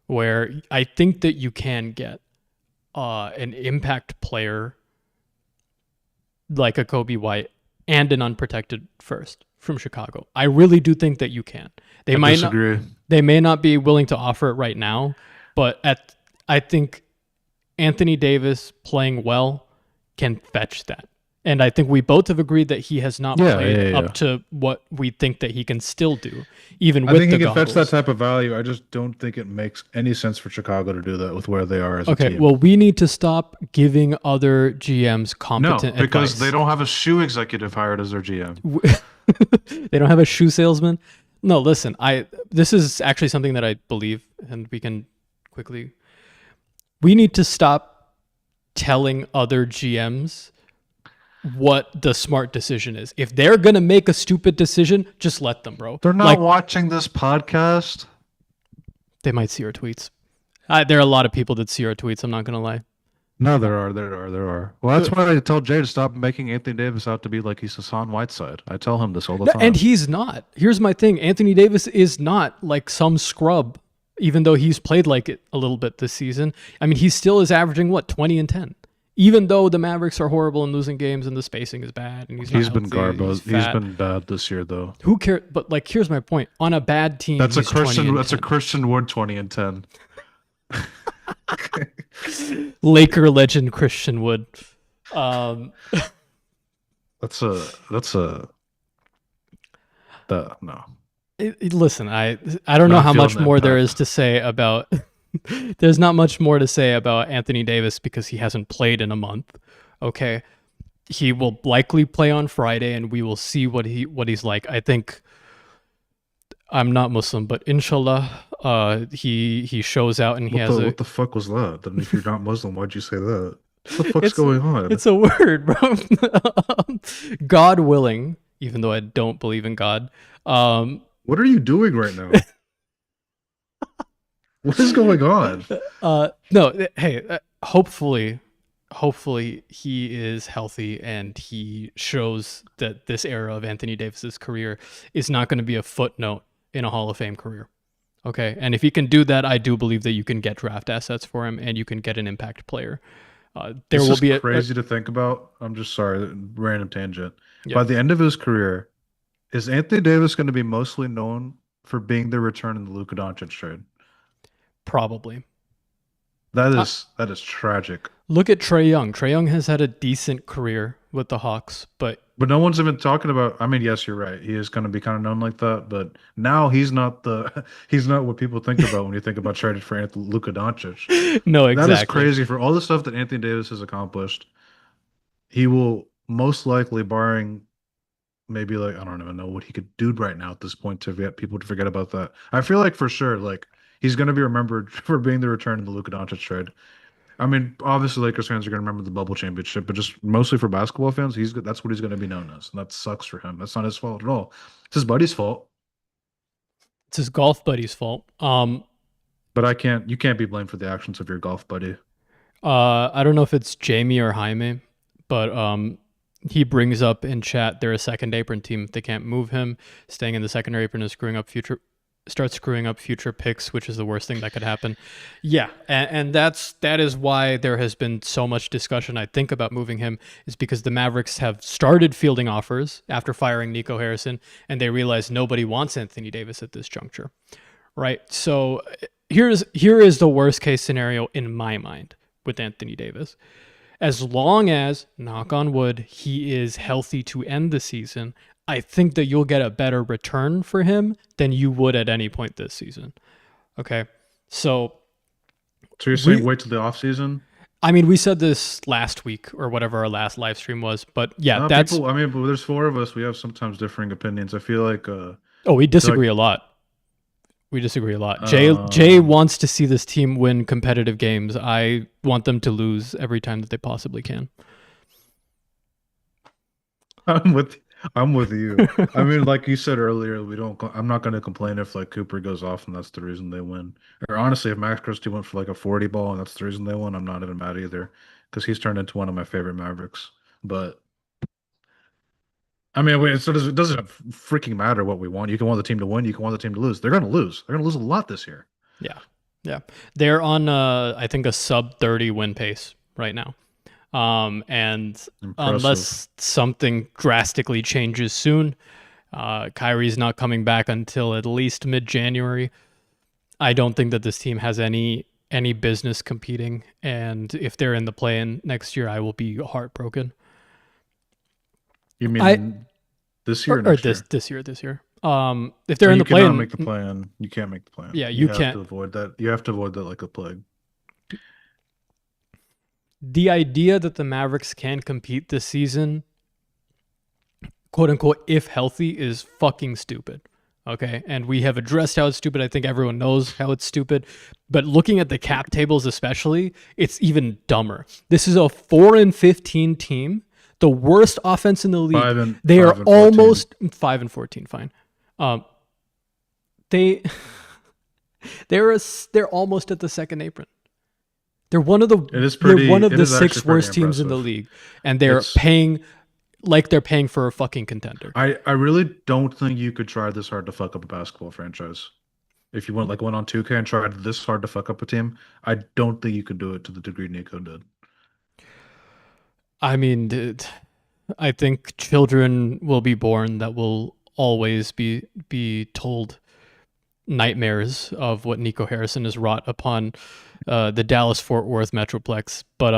where I think that you can get an impact player like a Kobe White and an unprotected first from Chicago. I really do think that you can. They I might not disagree. they may not be willing to offer it right now, but I think Anthony Davis playing well can fetch that. And I think we both have agreed that he has not Yeah, played yeah, yeah. up to what we think that he can still do, even I with think the he can fetch that goggles. type of value. I just don't think it makes any sense for Chicago to do that with where they are as a Okay, team. well, we need to stop giving other GMs No, competent because they advice. don't have a shoe executive hired as their GM. They don't have a shoe salesman. No, listen, I this is actually something that I believe, and we can quickly. We need to stop telling other GMs what the smart decision is. If they're gonna make a stupid decision, just let them, bro. They're not Like watching this podcast. they might see our tweets. There are a lot of people that see our tweets. I'm not gonna lie. No, there are. Well, that's why I tell Jay to stop making Anthony Davis out to be like he's Hassan Whiteside. I tell him this all the No, and time. he's not. Here's my thing: Anthony Davis is not like some scrub. Even though he's played like it a little bit this season, I mean, he still is averaging what 20 and 10. Even though the Mavericks are horrible and losing games and the spacing is bad and he's not He's been healthy, he's garbo. He's fat. been bad this year, though. Who cares? But like, here's my point: on a bad team, That's a he's 20 Christian. and That's a 10. Christian Wood 20 and 10. Laker legend Christian Wood. Um, That's a that no. listen, I don't know Not how feeling much the more there is impact. to say about. There's not much more to say about Anthony Davis because he hasn't played in a month. Okay, he will likely play on Friday, and we will see what he's like. I think I'm not Muslim, but inshallah, he shows out and he What has the a. what the fuck was that? Then if you're not Muslim, why'd you say that? What the fuck's It's going on? it's a word, bro. God willing, even though I don't believe in God. Um, What are you doing right now? What is going on? no, hey, hopefully he is healthy and he shows that this era of Anthony Davis's career is not going to be a footnote in a Hall of Fame career. Okay, and if he can do that, I do believe that you can get draft assets for him and you can get an impact player. There This will is be crazy to think about. I'm just sorry, random tangent. yeah, By the end of his career, is Anthony Davis going to be mostly known for being the return in the Luka Doncic trade? probably. Uh, that is tragic. Look at Trey Young. Trey Young has had a decent career with the Hawks, but But no one's even talking about. I mean, yes, you're right. He is going to be kind of known like that, but now he's not the he's not what people think about when you think about trading for Luka Doncic. no, That is exactly. crazy for all the stuff that Anthony Davis has accomplished. He will most likely, barring maybe like I don't even know what he could do right now at this point to get people to forget about that. I feel like for sure, like he's going to be remembered for being the return of the Luka Doncic trade. I mean, obviously, Lakers fans are going to remember the bubble championship, but just mostly for basketball fans, that's what he's going to be known as, and that sucks for him. That's not his fault at all. It's his buddy's fault, It's his golf buddy's fault. but you can't be blamed for the actions of your golf buddy. I don't know if it's Jamie or Jaime, but he brings up in chat they're a second apron team. If they can't move him, staying in the second apron is screwing up future picks, which is the worst thing that could happen. Yeah, and that is why there has been so much discussion. I think about moving him is because the Mavericks have started fielding offers after firing Nico Harrison, and they realize nobody wants Anthony Davis at this juncture, right? So here is the worst case scenario in my mind with Anthony Davis. As long as, knock on wood, he is healthy to end the season, I think that you'll get a better return for him than you would at any point this season. Okay. So So you're saying we wait till the off season? I mean we said this last week or whatever our last live stream was, but yeah, No, that's people. I mean, but there's four of us. We have sometimes differing opinions. oh, we I feel like disagree a lot. We disagree a lot. Jay um, wants to see this team win competitive games. I want them to lose every time that they possibly can. I'm with I'm with you. I mean, like you said earlier, we don't. I'm not going to complain if like Cooper goes off and that's the reason they win. Or honestly, if Max Christie went for like a 40 ball and that's the reason they won, I'm not even mad either because he's turned into one of my favorite Mavericks. But I mean, it doesn't freaking matter what we want. You can want the team to win. You can want the team to lose. They're going to lose. They're going to lose a lot this year. Yeah. Yeah. They're on I think a sub 30 win pace right now. And Impressive. unless something drastically changes soon, Kyrie's not coming back until at least mid-January. I don't think that this team has any business competing, and if they're in the play-in next year, I will be heartbroken. You I mean this year or or next year? this year. If they're Oh, in you the cannot play-in, make the plan. You can't make the plan. yeah, You you have can't. to avoid that. You have to avoid that like a plague. The idea that the Mavericks can compete this season, quote unquote, if healthy, is fucking stupid. Okay. And we have addressed how it's stupid. I think everyone knows how it's stupid. But looking at the cap tables, especially, it's even dumber. This is a 4-15 team, the worst offense in the league. They are 5 and 14. almost 5-14, fine. Um, they they're almost at the second apron. They're one of It the is actually six pretty worst teams in the impressive. league, and they're It's paying like they're paying for a fucking contender. I really don't think you could try this hard to fuck up a basketball franchise. If you went on 2K and tried this hard to fuck up a team, I don't think you could do it to the degree Nico did. I mean, I think children will be born that will always be told nightmares of what Nico Harrison has wrought upon the Dallas Fort Worth Metroplex. But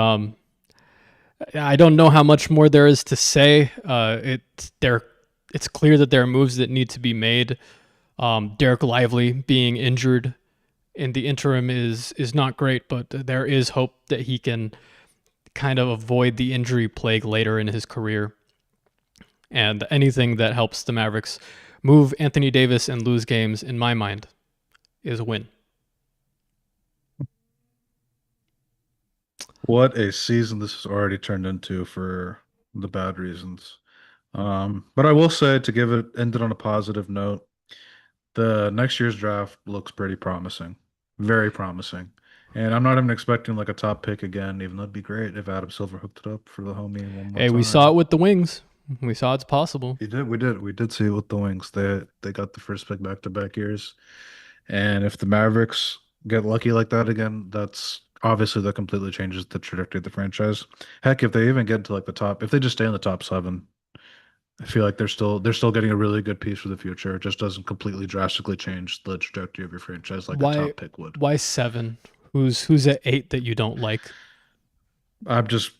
I don't know how much more there is to say. It's clear that there are moves that need to be made. Dereck Lively being injured in the interim is not great, but there is hope that he can kind of avoid the injury plague later in his career. And anything that helps the Mavericks move Anthony Davis and lose games, in my mind, is a win. What a season this has already turned into for the bad reasons. But I will say to give it ended on a positive note, the next year's draft looks pretty promising, very promising. And I'm not even expecting like a top pick again, even though it'd be great if Adam Silver hooked it up for the homie one more Hey, we saw time. it with the Wings. We saw it's possible. We did see it with the Wings. They got the first pick back to back years. And if the Mavericks get lucky like that again, that's obviously that completely changes the trajectory of the franchise. Heck, if they even get into like the top, if they just stay in the top seven, I feel like they're still getting a really good piece for the future. It just doesn't completely drastically change the trajectory of your franchise like a Why top pick would. why 7? Who's at 8 that you don't like? I'm just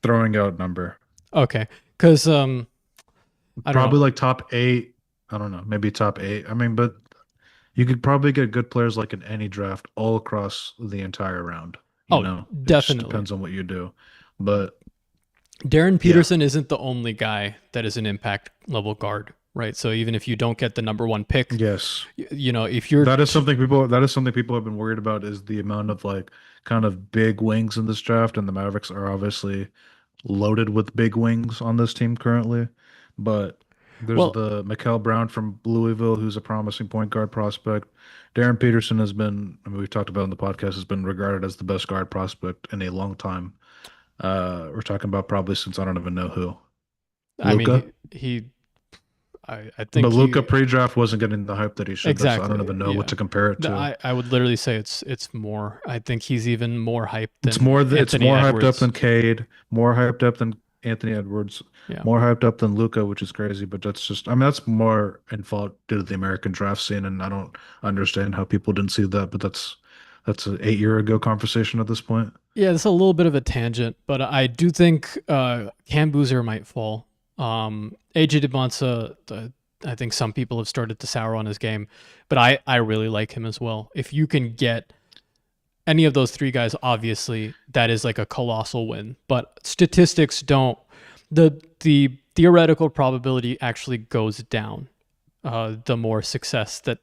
throwing out number. Okay, because I don't Probably know. like top eight. I don't know, maybe top eight. I mean, but you could probably get good players like in any draft all across the entire round. You Oh, know, it just definitely. depends on what you do. But Darren yeah, Peterson isn't the only guy that is an impact level guard, right? So even if you don't get the number one pick, yes. if you're That is something people have been worried about is the amount of like kind of big wings in this draft, and the Mavericks are obviously loaded with big wings on this team currently. But there's well, the Mikal Brown from Louisville, who's a promising point guard prospect. Darren Peterson has been, I mean, we've talked about in the podcast, has been regarded as the best guard prospect in a long time. We're talking about probably since I don't even know who. I mean, Luca? I But think Luca he pre-draft wasn't getting the hype that he should. That's I don't exactly, even know what yeah. to compare it to. I would literally say it's more. I think he's even more hyped It's than it's Anthony more hyped up Edwards. than Cade, more hyped up than Anthony Edwards, Yeah. more hyped up than Luca, which is crazy. But that's just I mean that's more in fault due to the American draft scene, and I don't understand how people didn't see that. But that's an 8 year ago conversation at this point. Yeah, it's a little bit of a tangent, but I do think Cam Boozer might fall. AJ DeBonsa, I think some people have started to sour on his game, but I really like him as well. If you can get any of those three guys, obviously that is like a colossal win. But statistics don't. The theoretical probability actually goes down. The more success that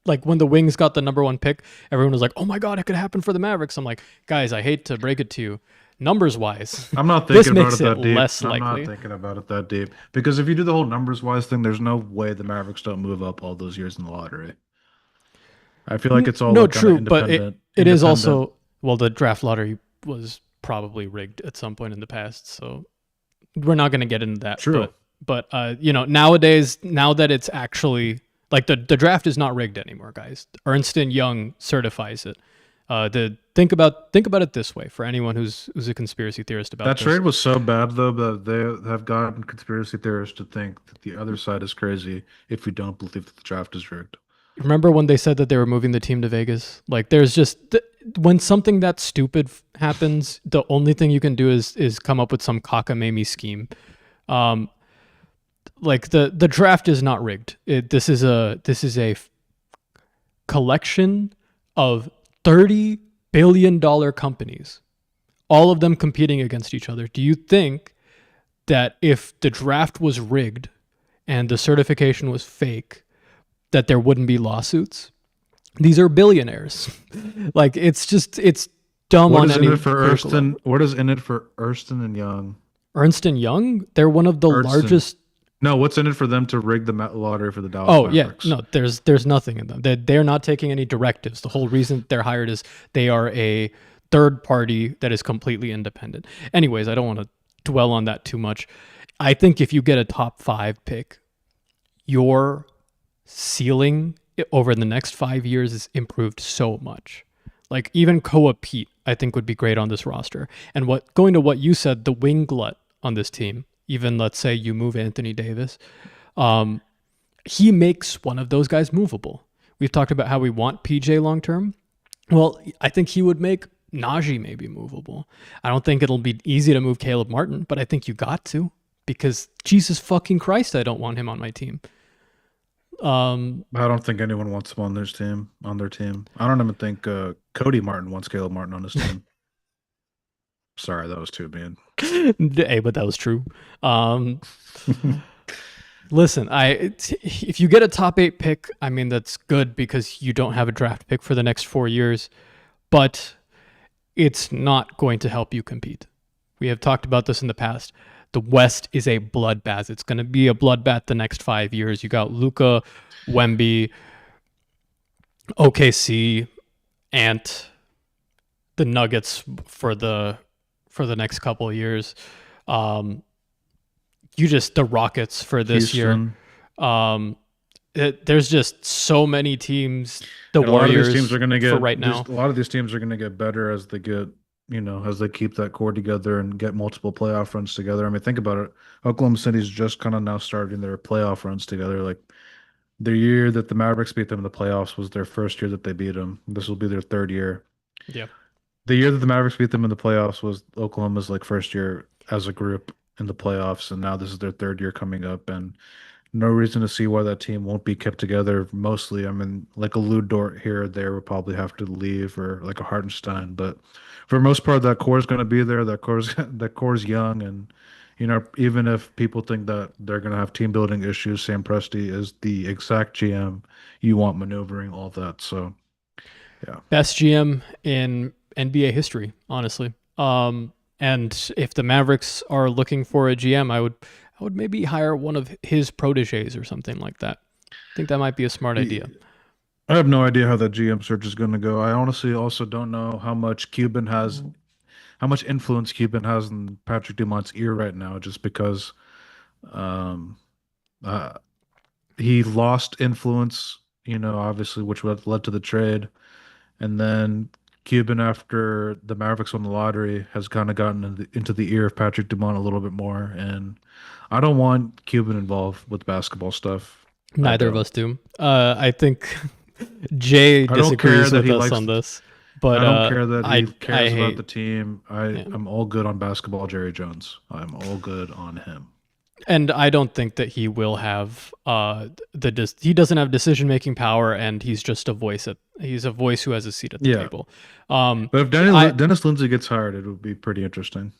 like when the Wings got the number one pick, everyone was like, "Oh my god, it could happen for the Mavericks." I'm like, guys, I hate to break it to you, numbers wise, I'm not this thinking about makes it it that deep. less I'm not likely. thinking about it that deep because if you do the whole numbers wise thing, there's no way the Mavericks don't move up all those years in the lottery. I feel like it's all No, like kind of true, but it is independent. also well, the draft lottery was probably rigged at some point in the past, so we're not going to get into that. True. But nowadays, now that it's actually like the draft is not rigged anymore, guys. Ernst and Young certifies it. The think about it this way for anyone who's a conspiracy theorist about That this. trade was so bad though that they have gotten conspiracy theorists to think that the other side is crazy if you don't believe that the draft is rigged. Remember when they said that they were moving the team to Vegas? Like, there's just when something that stupid happens, the only thing you can do is come up with some cockamamie scheme. Um, like the draft is not rigged. This is a collection of $30 billion companies, all of them competing against each other. Do you think that if the draft was rigged and the certification was fake, that there wouldn't be lawsuits? These are billionaires. Like it's dumb What on is in any it for critical Erston? level. What is in it for Erston and Young? Ernst and Young, they're one of the Erston. largest. No, what's in it for them to rig the lottery for the Dallas Oh yeah, Mavericks? no, there's nothing in them. They're not taking any directives. The whole reason they're hired is they are a third party that is completely independent. Anyways, I don't want to dwell on that too much. I think if you get a top 5 pick, your ceiling over the next 5 years is improved so much. Like even Koa Pete, I think would be great on this roster. And what going to what you said, the wing glut on this team. Even let's say you move Anthony Davis, um, he makes one of those guys movable. We've talked about how we want PJ long term. Well, I think he would make Najee maybe movable. I don't think it'll be easy to move Caleb Martin, but I think you got to because Jesus fucking Christ, I don't want him on my team. Um, I don't think anyone wants him on their team. On their team, I don't even think Cody Martin wants Caleb Martin on his team. Sorry, that was too mean. hey, but that was true. Um, Listen, if you get a top 8 pick, I mean that's good because you don't have a draft pick for the next 4 years, but it's not going to help you compete. We have talked about this in the past. The West is a bloodbath. It's going to be a bloodbath the next 5 years. You got Luca, Wemby, OKC, and the Nuggets for the next couple of years. Um, you just the Rockets for this year. Houston. Um, there's just so many teams. The And a lot of these teams Warriors are going to for get right these. now. A lot of these teams are going to get better as they get, as they keep that core together and get multiple playoff runs together. I mean, think about it. Oklahoma City's just kind of now starting their playoff runs together. Like the year that the Mavericks beat them in the playoffs was their first year that they beat them. This will be their third year. Yeah. The year that the Mavericks beat them in the playoffs was Oklahoma's like first year as a group in the playoffs, and now this is their third year coming up, and no reason to see why that team won't be kept together. Mostly, I mean, like a Lou Dort here or there will probably have to leave, or like a Hartenstein, but for the most part, that core is going to be there. That core's that core's young, and even if people think that they're going to have team building issues, Sam Presti is the exact GM you want maneuvering all that. So yeah. Best GM in NBA history, honestly. And if the Mavericks are looking for a GM, I would maybe hire one of his proteges or something like that. I think that might be a smart idea. I have no idea how that GM search is going to go. I honestly also don't know how much how much influence Cuban has in Patrick Dumont's ear right now, just because um, uh, he lost influence, obviously, which led to the trade. And then Cuban, after the Mavericks won the lottery, has kind of gotten into the ear of Patrick Dumont a little bit more. And I don't want Cuban involved with basketball stuff. I Neither of don't. us do. I think Jay I don't care disagrees that with he us likes on this, but I don't care that he I cares about the hate. team. Yeah. I'm all good on basketball, Jerry Jones. I'm all good on him. And I don't think that he will have he doesn't have decision making power, and he's a voice who has a seat at the Yeah, table. Um, but if I Dennis Lindsey gets hired, it would be pretty interesting.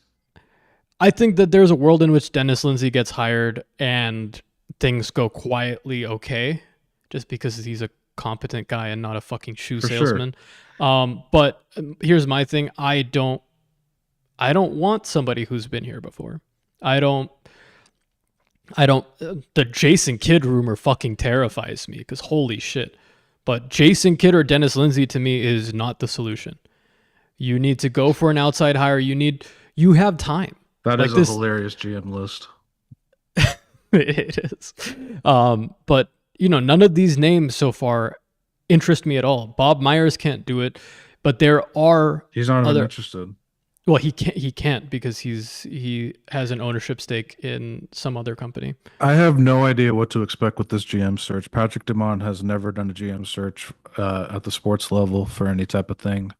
I think that there's a world in which Dennis Lindsey gets hired and things go quietly okay, just because he's a competent guy and not a fucking shoe For sure. salesman. But here's my thing: I don't want somebody who's been here before. I don't. I don't. The Jason Kidd rumor fucking terrifies me because holy shit. But Jason Kidd or Dennis Lindsey to me is not the solution. You need to go for an outside hire. You have time. That is Like a this, hilarious GM list. it is. But none of these names so far interest me at all. Bob Myers can't do it, but there are He's not even other. interested. Well, he can't because he has an ownership stake in some other company. I have no idea what to expect with this GM search. Patrick Dumont has never done a GM search at the sports level for any type of thing,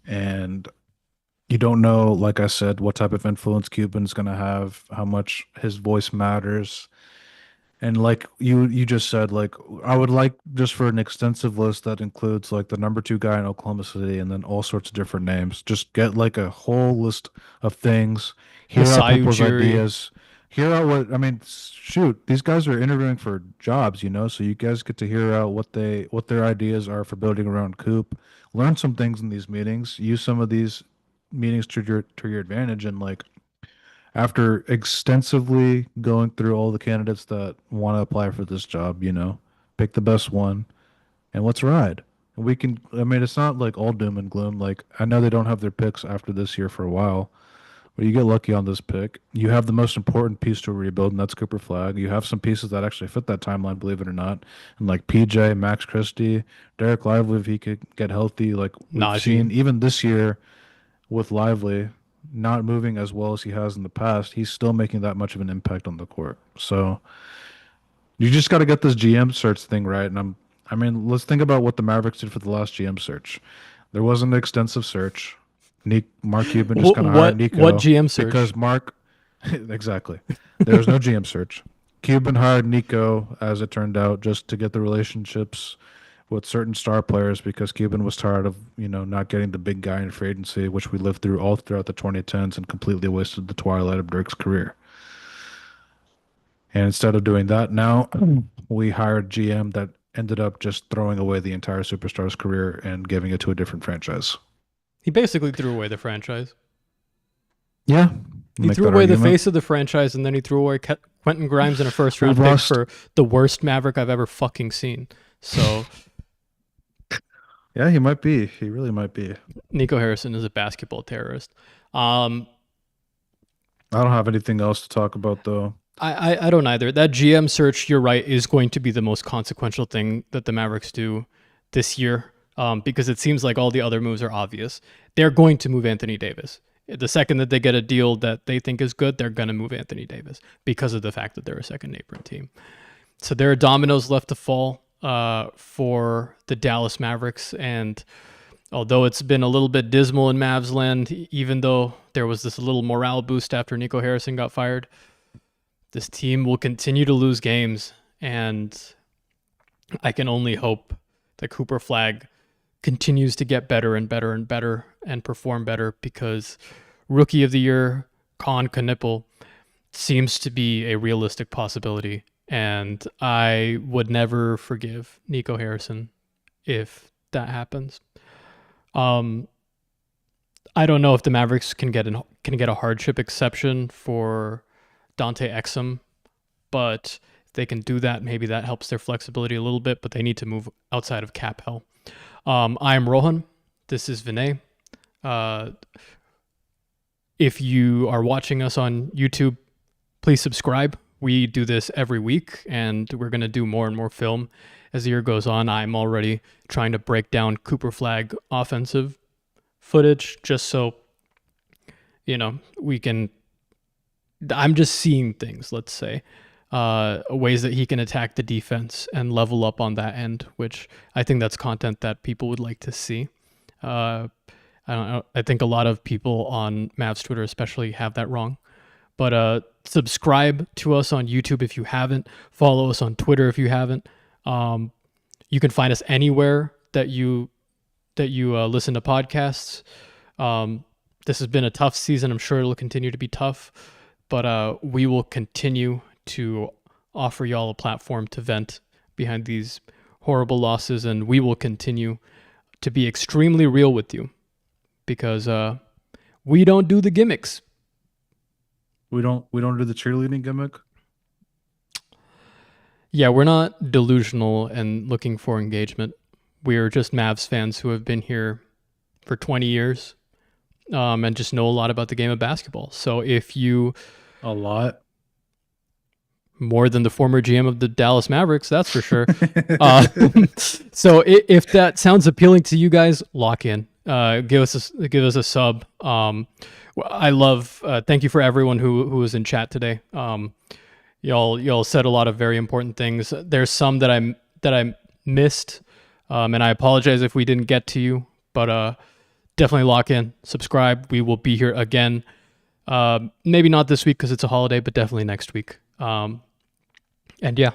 and you don't know, like I said, what type of influence Cuban's going to have, how much his voice matters. And like you just said, like I would like just for an extensive list that includes like the number two guy in Oklahoma City and then all sorts of different names. Just get like a whole list of things, hear out Masai people's Ujiri. ideas, hear out what I mean, shoot, these guys are interviewing for jobs, so you guys get to hear out what their ideas are for building around Coop. Learn some things in these meetings, use some of these meetings to your advantage and like after extensively going through all the candidates that want to apply for this job, pick the best one and let's ride. And I mean, it's not like all doom and gloom. Like, I know they don't have their picks after this year for a while, but you get lucky on this pick. You have the most important piece to rebuild, and that's Cooper Flag. You have some pieces that actually fit that timeline, believe it or not. And like PJ, Max Christie, Derek Lively, if he could get healthy, like we've Najee. seen even this year with Lively not moving as well as he has in the past, he's still making that much of an impact on the court. So you just got to get this GM search thing right. And I mean, let's think about what the Mavericks did for the last GM search. There wasn't an extensive search. Mark Cuban just kind of hired What Nico GM search? because exactly. There was no GM search. Cuban hired Nico, as it turned out, just to get the relationships with certain star players because Cuban was tired of, not getting the big guy in free agency, which we lived through all throughout the 2010s and completely wasted the twilight of Dirk's career. And instead of doing that, now we hired GM that ended up just throwing away the entire superstar's career and giving it to a different franchise. He basically threw away the franchise. Yeah, He make threw that away the argument. face of the franchise, and then he threw away Quentin Grimes in a first We've round pick lost. for the worst Maverick I've ever fucking seen. So Yeah, he might be. He really might be. Nico Harrison is a basketball terrorist. Um, I don't have anything else to talk about though. I don't either. That GM search, you're right, is going to be the most consequential thing that the Mavericks do this year, because it seems like all the other moves are obvious. They're going to move Anthony Davis. The second that they get a deal that they think is good, they're going to move Anthony Davis because of the fact that they're a second apron team. So there are dominoes left to fall for the Dallas Mavericks, and Although it's been a little bit dismal in Mavs land, even though there was this little morale boost after Nico Harrison got fired, this team will continue to lose games. And I can only hope that Cooper Flag continues to get better and better and better and perform better because Rookie of the Year, Con Knipple, seems to be a realistic possibility. And I would never forgive Nico Harrison if that happens. Um, I don't know if the Mavericks can get a hardship exception for Dante Exum, but if they can do that, maybe that helps their flexibility a little bit. But they need to move outside of cap hell. I am Rohan. This is Vinay. Uh, if you are watching us on YouTube, please subscribe. We do this every week, and we're going to do more and more film as the year goes on. I'm already trying to break down Cooper Flag offensive footage just so, we can. I'm just seeing things, let's say, ways that he can attack the defense and level up on that end, which I think that's content that people would like to see. I don't know. I think a lot of people on Mavs Twitter, especially, have that wrong. But subscribe to us on YouTube if you haven't. Follow us on Twitter if you haven't. You can find us anywhere that you listen to podcasts. This has been a tough season. I'm sure it'll continue to be tough, but we will continue to offer y'all a platform to vent behind these horrible losses, and we will continue to be extremely real with you because we don't do the gimmicks. We don't do the cheerleading gimmick. Yeah, we're not delusional and looking for engagement. We're just Mavs fans who have been here for 20 years and just know a lot about the game of basketball. So if you A lot. more than the former GM of the Dallas Mavericks, that's for sure. Uh, so if that sounds appealing to you guys, lock in. Give us a sub. I love. Thank you for everyone who was in chat today. Y'all said a lot of very important things. There's some that I missed, and I apologize if we didn't get to you. But definitely lock in, subscribe. We will be here again. Maybe not this week because it's a holiday, but definitely next week. And yeah,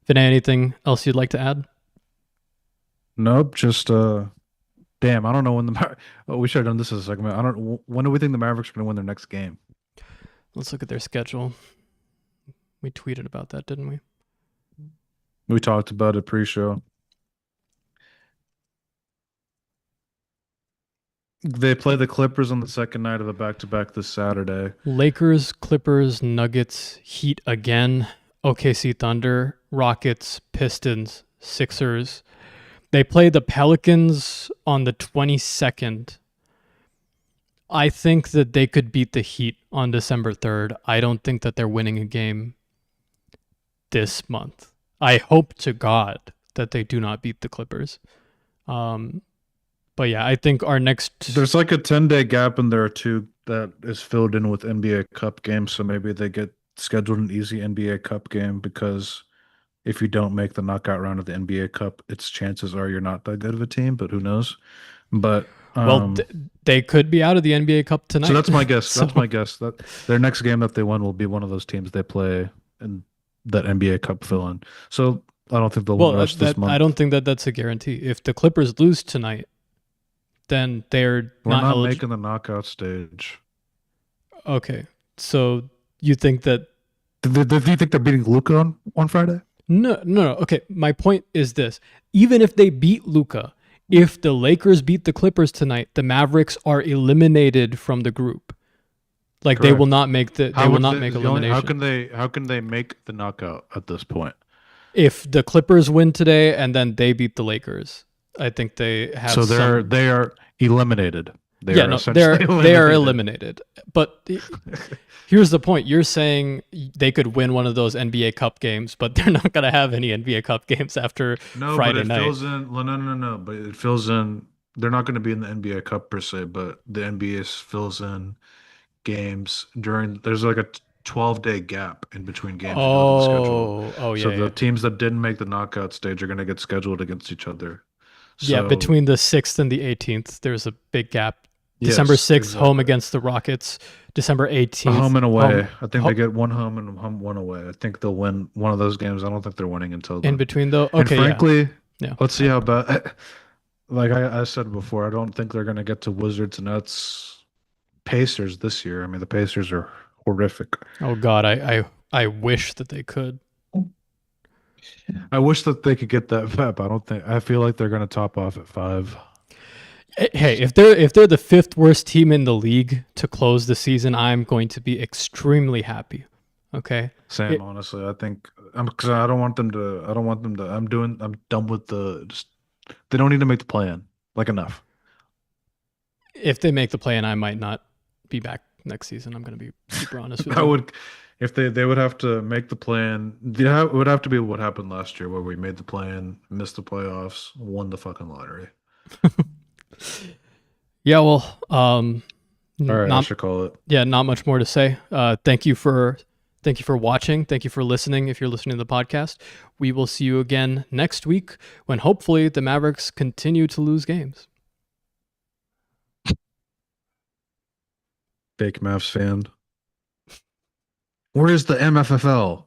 Vinay, anything else you'd like to add? Nope. Just damn. I don't know when oh, we should have done this as a segment. I don't. When do we think the Mavericks are going to win their next game? Let's look at their schedule. We tweeted about that, didn't we? We talked about it pre-show. They play the Clippers on the second night of the back-to-back this Saturday. Lakers, Clippers, Nuggets, Heat again, OKC Thunder, Rockets, Pistons, Sixers. They play the Pelicans on the 22nd. I think that they could beat the Heat on December 3rd. I don't think that they're winning a game this month. I hope to God that they do not beat the Clippers. But yeah, I think our next. There's like a 10-day gap in there too that is filled in with NBA Cup games, so maybe they get scheduled an easy NBA Cup game because if you don't make the knockout round of the NBA Cup, its chances are you're not that good of a team, but who knows? But Well, they could be out of the NBA Cup tonight. so that's my guess. So- That's my guess. That their next game that they win will be one of those teams they play in that NBA Cup fill in. So I don't think they'll win Well, the rest of this month. I don't think that that's a guarantee. If the Clippers lose tonight, then they're We're not not eligible. making the knockout stage. Okay, so you think that? Do you think they're beating Luca on Friday? No. Okay, my point is this: even if they beat Luca, if the Lakers beat the Clippers tonight, the Mavericks are eliminated from the group. Like they Correct. will not make the. They How will would not they- make the only- elimination. how can they make the knockout at this point? If the Clippers win today and then they beat the Lakers, I think they have. So they are eliminated. They Yeah, are no, essentially they are eliminated. But here's the point: you're saying they could win one of those NBA Cup games, but they're not going to have any NBA Cup games after No, Friday but it night. fills in. No. But it fills in. They're not going to be in the NBA Cup per se, but the NBA fills in games during. There's like a 12-day gap in between games. You know, the schedule. Oh, So yeah, the yeah. teams that didn't make the knockout stage are going to get scheduled against each other. Yeah, So between the 6th and the 18th, there's a big gap. December yes, 6th, home exactly. against the Rockets. December A 18th, home and home, away. I think they get one home and one away. I think they'll win one of those games. I don't think they're winning until in then. between though. And Okay, yeah. frankly, Yeah. let's see how bad. Like I said before, I don't think they're going to get to Wizards, Nets, Pacers this year. I mean, the Pacers are horrific. Oh God, I wish that they could. I wish that they could get that VEP. I don't think. I feel like they're going to top off at 5. Hey, if they're the fifth worst team in the league to close the season, I'm going to be extremely happy. Okay. Same, It, honestly. I think because I don't want them to. I don't want them to. I'm doing. I'm done with the. Just they don't need to make the plan. Like enough. if they make the play, and I might not be back next season. I'm going to be super honest with That you. would, if they would have to make the plan. Yeah, it would have to be what happened last year, where we made the plan, missed the playoffs, won the fucking lottery. Yeah, well, All right, I not should call it. yeah, not much more to say. Thank you for watching. Thank you for listening. If you're listening to the podcast, we will see you again next week when hopefully the Mavericks continue to lose games. Fake Mavs fan. Where is the MFFL?